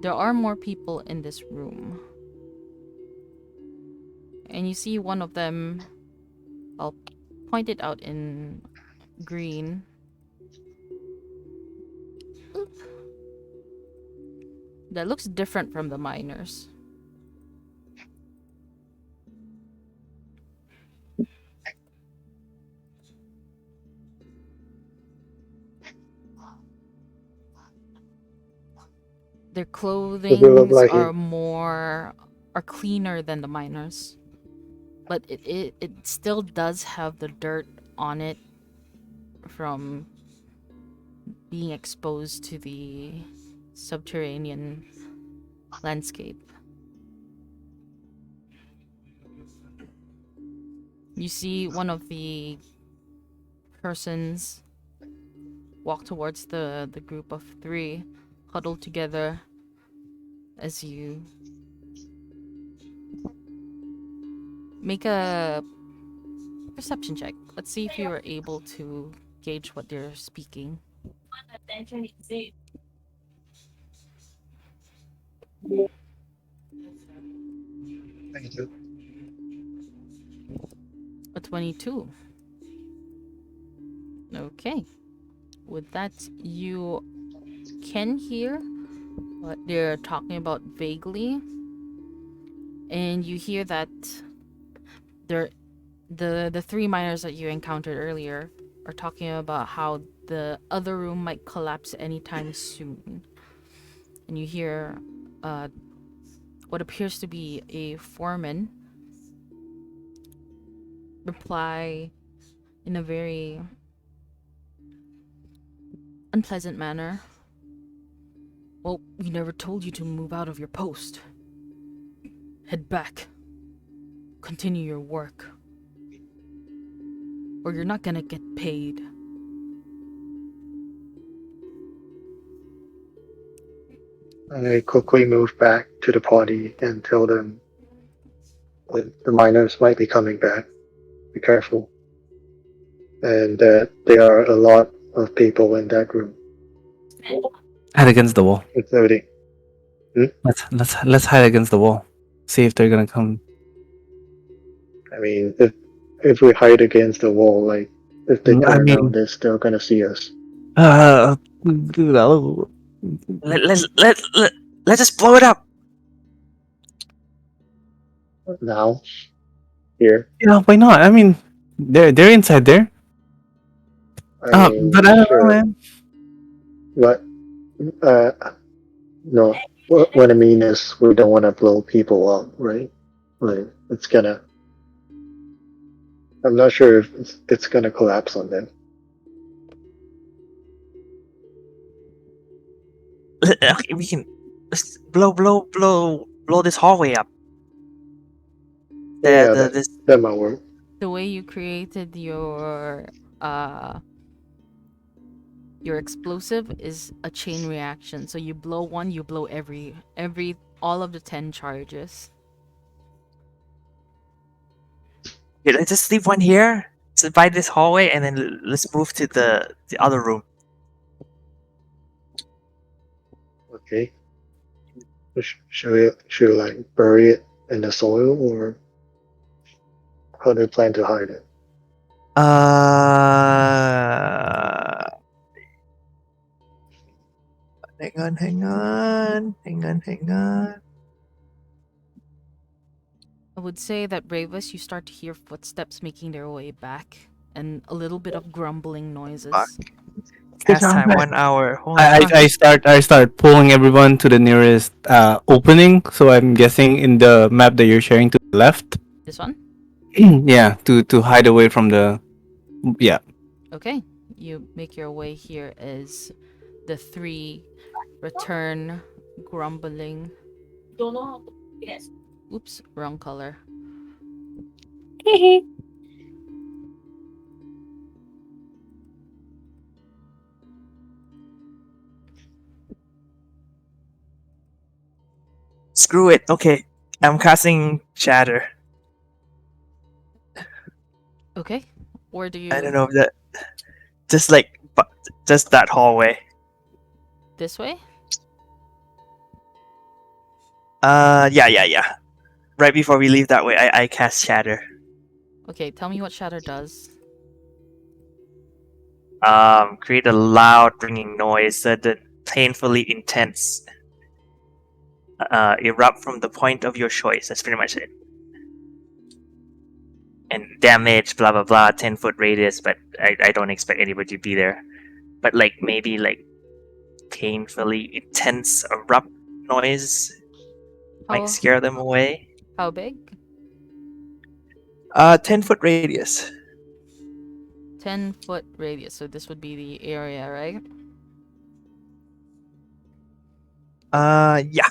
There are more people in this room. And you see one of them, I'll point it out in green. That looks different from the miners. Their does it look clothings like he are cleaner than the miners. But it still does have the dirt on it from being exposed to the subterranean landscape. You see one of the persons walk towards the group of three huddled together as you make a perception check. Let's see if you are able to gauge what they're speaking. 22. A 22. Okay. With that, you can hear what they're talking about vaguely, and you hear that they're the three miners that you encountered earlier are talking about how the other room might collapse anytime soon. And you hear what appears to be a foreman reply in a very unpleasant manner. Well, we never told you to move out of your post. Head back. Continue your work. Or you're not gonna get paid. I quickly move back to the party and tell them that the miners might be coming back. Be careful. And that there are a lot of people in that room, Hide against the wall. including. Let's hide against the wall. See if they're gonna come. I mean, if we hide against the wall, like if they I turn mean- around, they're still gonna see us. Dude, Let's just blow it up. Now, here. yeah, why not? I mean, they're inside there. I mean, But I don't sure. know, man. What? No. What I mean is, we don't want to blow people up, right? Like, it's gonna. I'm not sure if it's gonna collapse on them. Okay, we can let's blow this hallway up. Yeah, This that might work. The way you created your explosive is a chain reaction. So you blow one, you blow all of the 10 charges. Okay, let's just leave one here. So by this hallway, and then let's move to the other room. Okay. Should we like bury it in the soil, or how do you plan to hide it? Hang on. I would say that Bravus, you start to hear footsteps making their way back and a little bit of grumbling noises. Fuck. Cast time Right. 1 hour. Holy I, fuck. I start pulling everyone to the nearest opening. So I'm guessing in the map that you're sharing to the left. This one? Yeah, to hide away from the. Yeah. Okay. You make your way here as the three return grumbling. Don't know how to guess. Oops, wrong color. Screw it. Okay. I'm casting Shatter. Okay. Where do you... I don't know if that. Just like. Just that hallway. This way? Yeah. Right before we leave that way, I cast Shatter. Okay, tell me what Shatter does. Create a loud ringing noise that painfully intense. Erupt from the point of your choice. That's pretty much it. And damage, blah blah blah, 10-foot radius, but I don't expect anybody to be there. But like maybe like painfully intense erupt noise How, might scare them away. how big? 10-foot radius. 10-foot radius, so this would be the area, right? Yeah.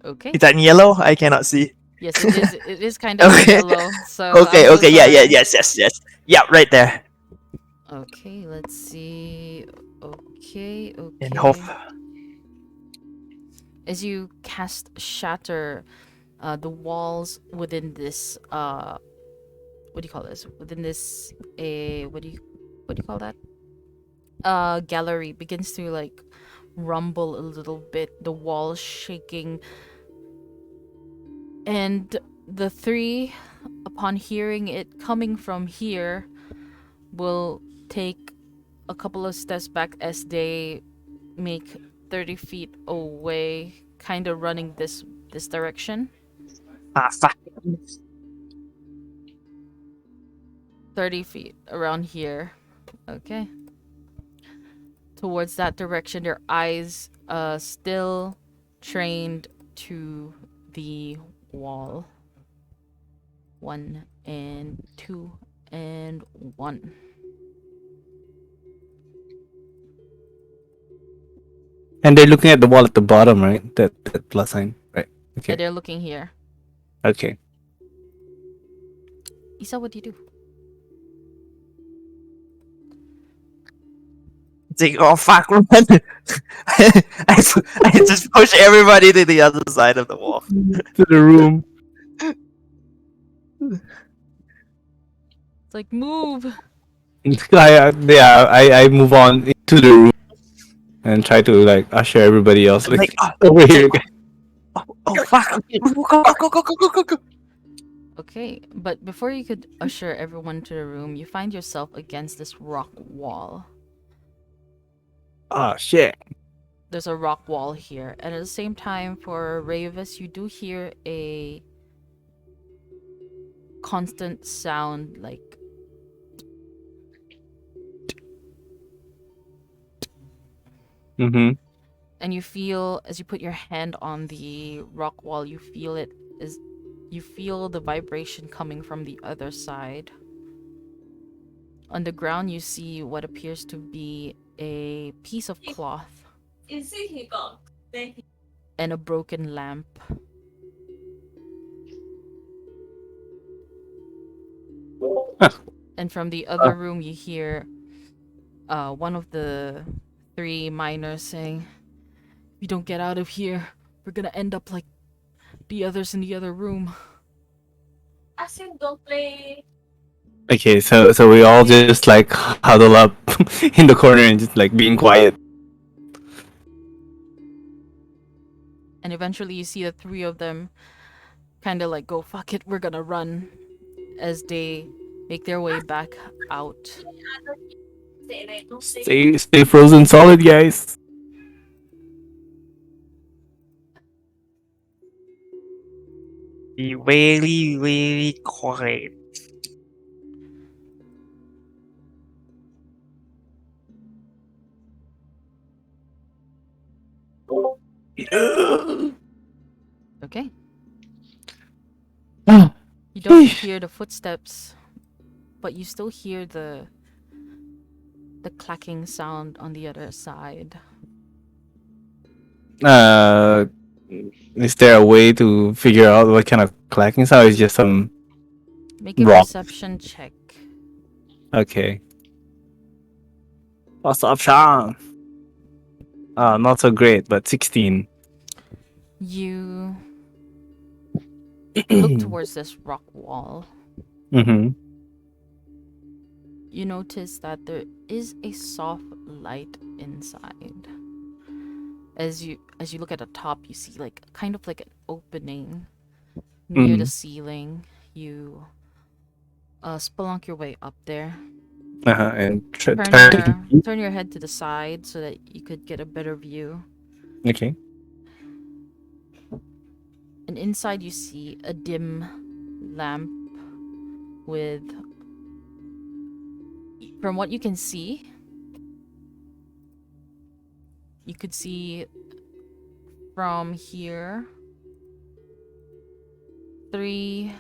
Okay. Is that in yellow? I cannot see. Yes, it is. It is kind of Okay. yellow. So Okay, I'm so okay, yeah, sorry. yes. Yeah, right there. Okay, let's see. Okay. And hope. As you cast Shatter, the walls within this what do you call this? Within this what do you call that? Gallery begins to like rumble a little bit, the walls shaking. And The three, upon hearing it coming from here, will take a couple of steps back as they make 30 feet away, kind of running this direction. Ah, fuck. 30 feet around here. Okay. Towards that direction, their eyes still trained to the wall. 1 and 2 and 1. And they're looking at the wall at the bottom, right? That plus sign, right? Yeah, Okay. they're looking here. Okay. Isa, what do you do? It's like, oh fuck, run! I just push everybody to the other side of the wall. To the room. It's like, move! I move on into the room and try to like usher everybody else like, Like, over here. oh fuck! Go! Okay, but before you could usher everyone to the room, you find yourself against this rock wall. Oh shit. There's a rock wall here, and at the same time, for Ravis, you do hear a constant sound like Mm-hmm. and you feel as you put your hand on the rock wall, you feel the vibration coming from the other side. On the ground, you see what appears to be a piece of cloth and a broken lamp. And from the other room, you hear one of the 3 miners saying, "If you don't get out of here, we're gonna end up like the others in the other room." Okay, so we all just like huddle up in the corner and just like being quiet. And eventually you see the 3 of them kind of like go, "Fuck it, we're gonna run," as they make their way back out. Stay frozen solid, guys. Be very, very quiet. Okay. You don't hear the footsteps, but you still hear the clacking sound on the other side. Is there a way to figure out what kind of clacking sound? Is just some Make a rock. perception check. Okay. What's up, Sean? Not so great, but 16. You look towards this rock wall. Mm-hmm. You notice that there is a soft light inside. As you look at the top, you see like kind of like an opening near the ceiling. You spelunk your way up there. And Turn your head to the side so that you could get a better view. Okay. And inside you see a dim lamp with, from what you can see, you could see from here 3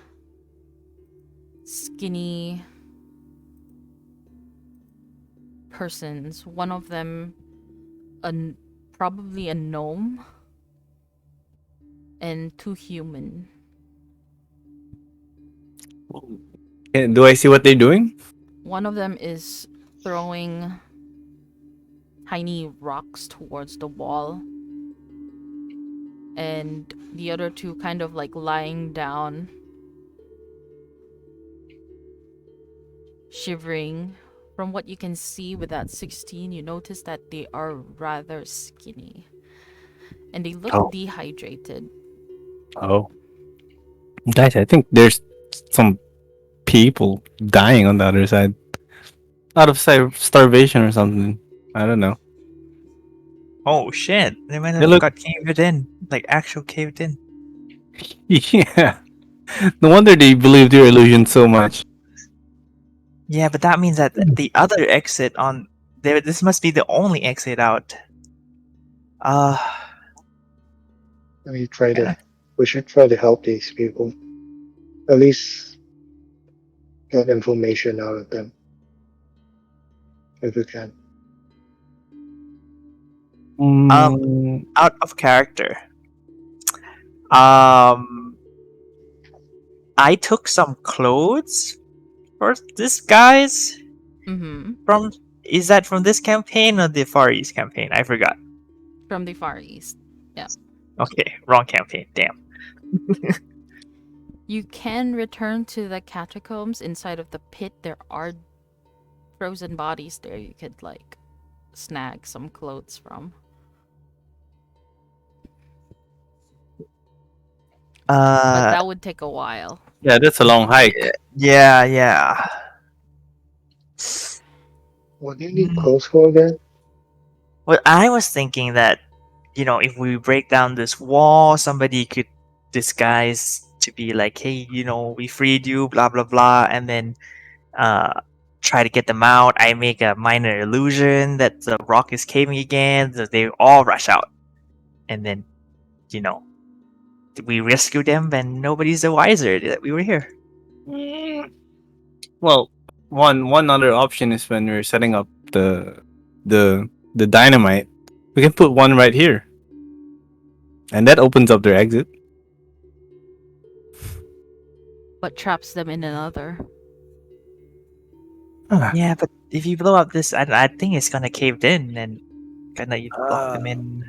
skinny persons. One of them probably a gnome, and 2 human. Do I see what they're doing? One of them is throwing tiny rocks towards the wall, and the other 2 kind of like lying down, shivering. From what you can see with that 16, you notice that they are rather skinny and they look dehydrated. Oh. Guys, I think there's some people dying on the other side. Out of starvation or something. I don't know. Oh shit! They might They have look. got caved in, like actual caved in. Yeah. No wonder they believed your illusion so much. Yeah, but that means that the other exit on there. This must be the only exit out. Uh, We try yeah. to. We should try to help these people. At least get information out of them if we can. Mm, Out of character. Um, I took some clothes for this guys Mm-hmm. from. Is that from this campaign or the Far East campaign? I forgot. From the Far East. Okay, wrong campaign. Damn. You can return to the catacombs inside of the pit. There are frozen bodies there you could like snag some clothes from. But that would take a while. yeah, that's a long hike. Yeah. What do you need clothes for again? Well, I was thinking that, if we break down this wall, somebody could disguise to be like, hey, we freed you, blah, blah, blah, and then try to get them out. I make a minor illusion that the rock is caving again, so they all rush out. And then, you know, we rescue them, and nobody's the wiser that we were here. Well, one other option is when we're setting up the dynamite, we can put one right here, and that opens up their exit. But traps them in another. Yeah, but if you blow up this, I think it's gonna cave in and gonna lock them in.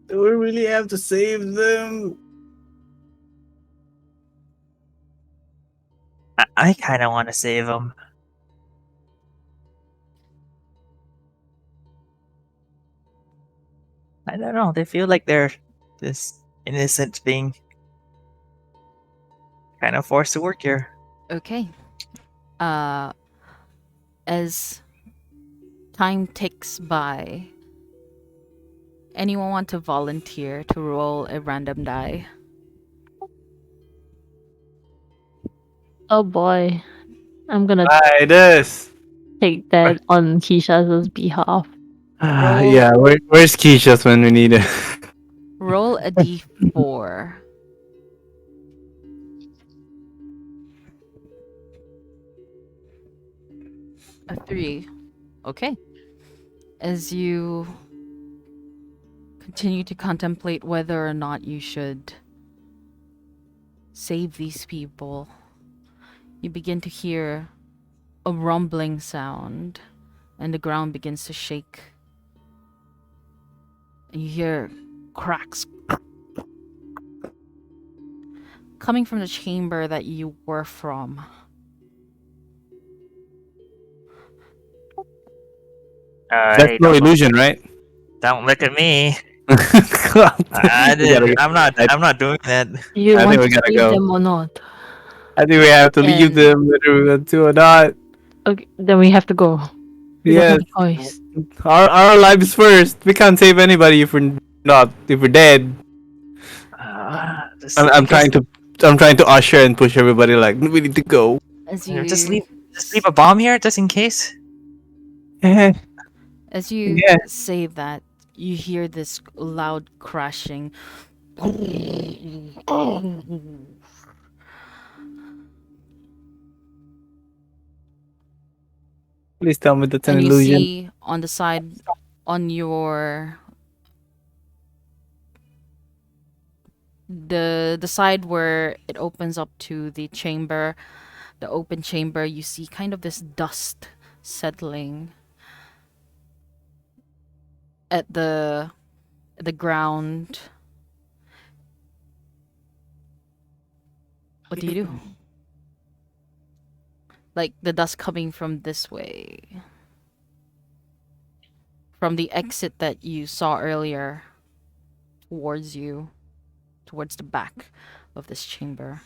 Do we really have to save them? I kind of want to save them. I don't know. They feel like they're this innocent being kind of forced to work here. Okay. As time ticks by, anyone want to volunteer to roll a random die? Oh boy. I'm gonna Midas. take that on Keisha's behalf. Yeah, where's Keisha's when we need it? Roll a d4. A 3. Okay. As you continue to contemplate whether or not you should save these people, you begin to hear a rumbling sound, and the ground begins to shake. And you hear cracks coming from the chamber that you were from. That's Hey, no illusion, right? don't look at me. I I'm not doing that. Do you I want think we to gotta save go. them or not? think we have to leave And- them, whether we want to or not. Okay, then we have to go. We Yes, don't have a choice. our lives first. We can't save anybody if we're dead. I'm trying to usher and push everybody like we need to go. As Just you leave a bomb here just in case. As you Yeah. say that, you hear this loud crashing. Please tell me that's an And you illusion. see on the side, on your the side where it opens up to the chamber, the open chamber, you see kind of this dust settling at the ground. What do you do? Like the dust coming from this way. From the exit that you saw earlier towards you. towards the back of this chamber.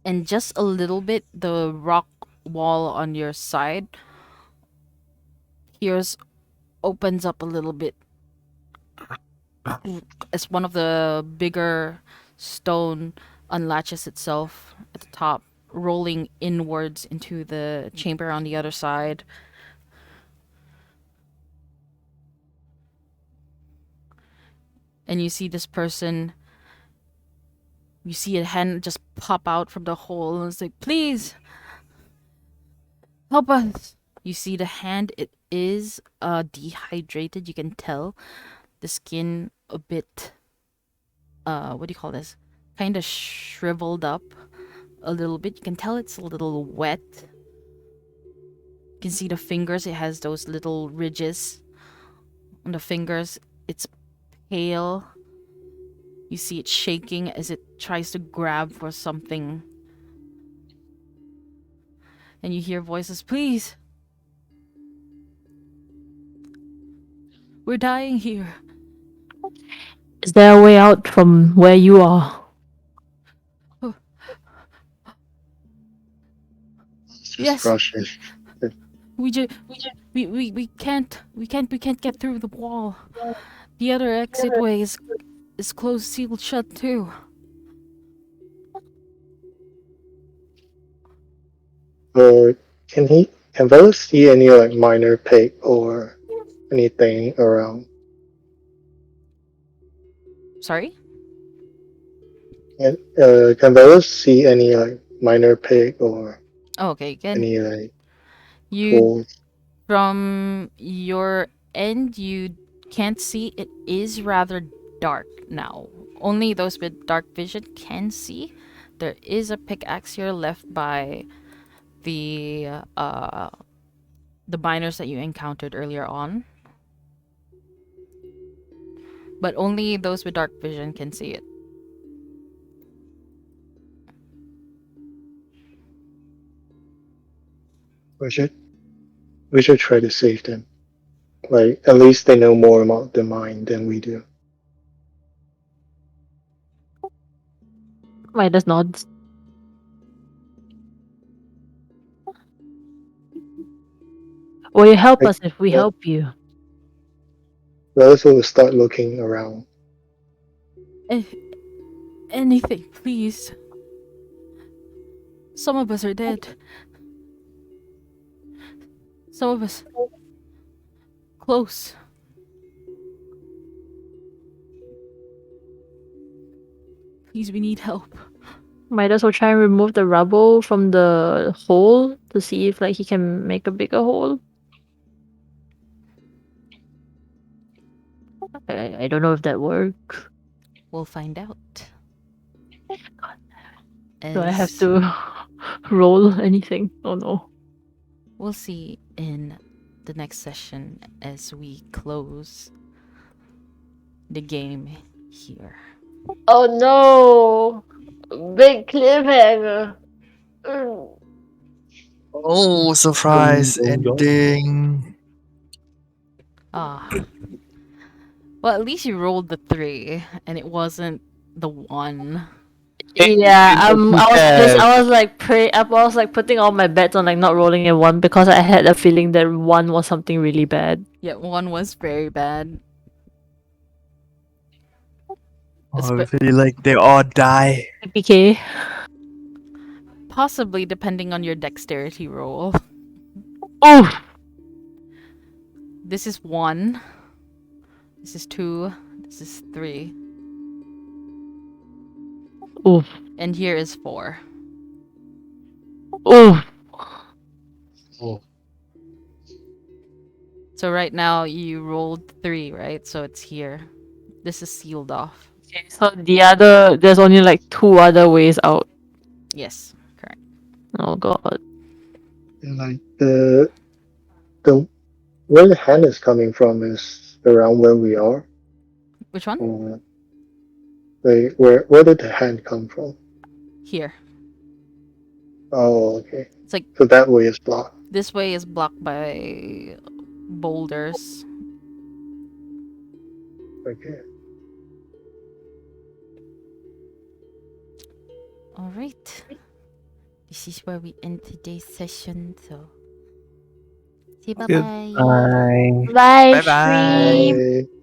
And just a little bit, the rock wall on your side here's opens up a little bit as one of the bigger stone unlatches itself at the top, rolling inwards into the chamber on the other side. And you see this person, you see a hand just pop out from the hole and it's like, please help us. You see the hand, it is dehydrated, you can tell. The skin a bit, what do you call this? Kind of shriveled up a little bit. You can tell it's a little wet. You can see the fingers, it has those little ridges on the fingers. It's pale. You see it shaking as it tries to grab for something. And you hear voices, please. We're dying here. Is there a way out from where you are? Just Yes. rushes. We can't get through the wall. The other exit way is closed, sealed shut too. Can Velas see any like minor pig or anything around? Sorry? And can Velas see any like minor pig or Oh, okay, again. any like You tools? from your end you can't see. It is rather dark now. Only those with dark vision can see. There is a pickaxe here left by the miners that you encountered earlier on. But only those with dark vision can see it. We should try to save them. Like at least they know more about the mine than we do. Midas nods. Will you help us if we Yeah. help you? Velas will start looking around. Anything, please. Some of us are dead. Some of us close. Please, we need help. Midas will try and remove the rubble from the hole to see if like he can make a bigger hole. I don't know if that works. We'll find out. Do I have As to roll anything? Oh no. we'll see in the next session as we close the game here. Oh no! Big cliffhanger. Oh, surprise Oh, God. ending. Ah. Well, at least you rolled the 3 and it wasn't the 1. Yeah, It's not too I was like putting all my bets on like not rolling a 1 because I had a feeling that 1 was something really bad. Yeah, 1 was very bad. Oh, I feel like they all die. PK. Possibly depending on your dexterity roll. Oh! This is 1. This is 2. This is 3. Oof. And here is 4. Oof. Oh. So right now you rolled 3, right? So it's here. This is sealed off. Okay, so there's only like 2 other ways out. Yes, correct. Oh god. And like the where the hand is coming from is around where we are. Which one? Or like where did the hand come from? Here. Oh, okay. It's like So that way is blocked. This way is blocked by boulders. Okay. All right. This is where we end today's session. So, say bye bye. Goodbye. Bye, Bye bye. stream. Bye.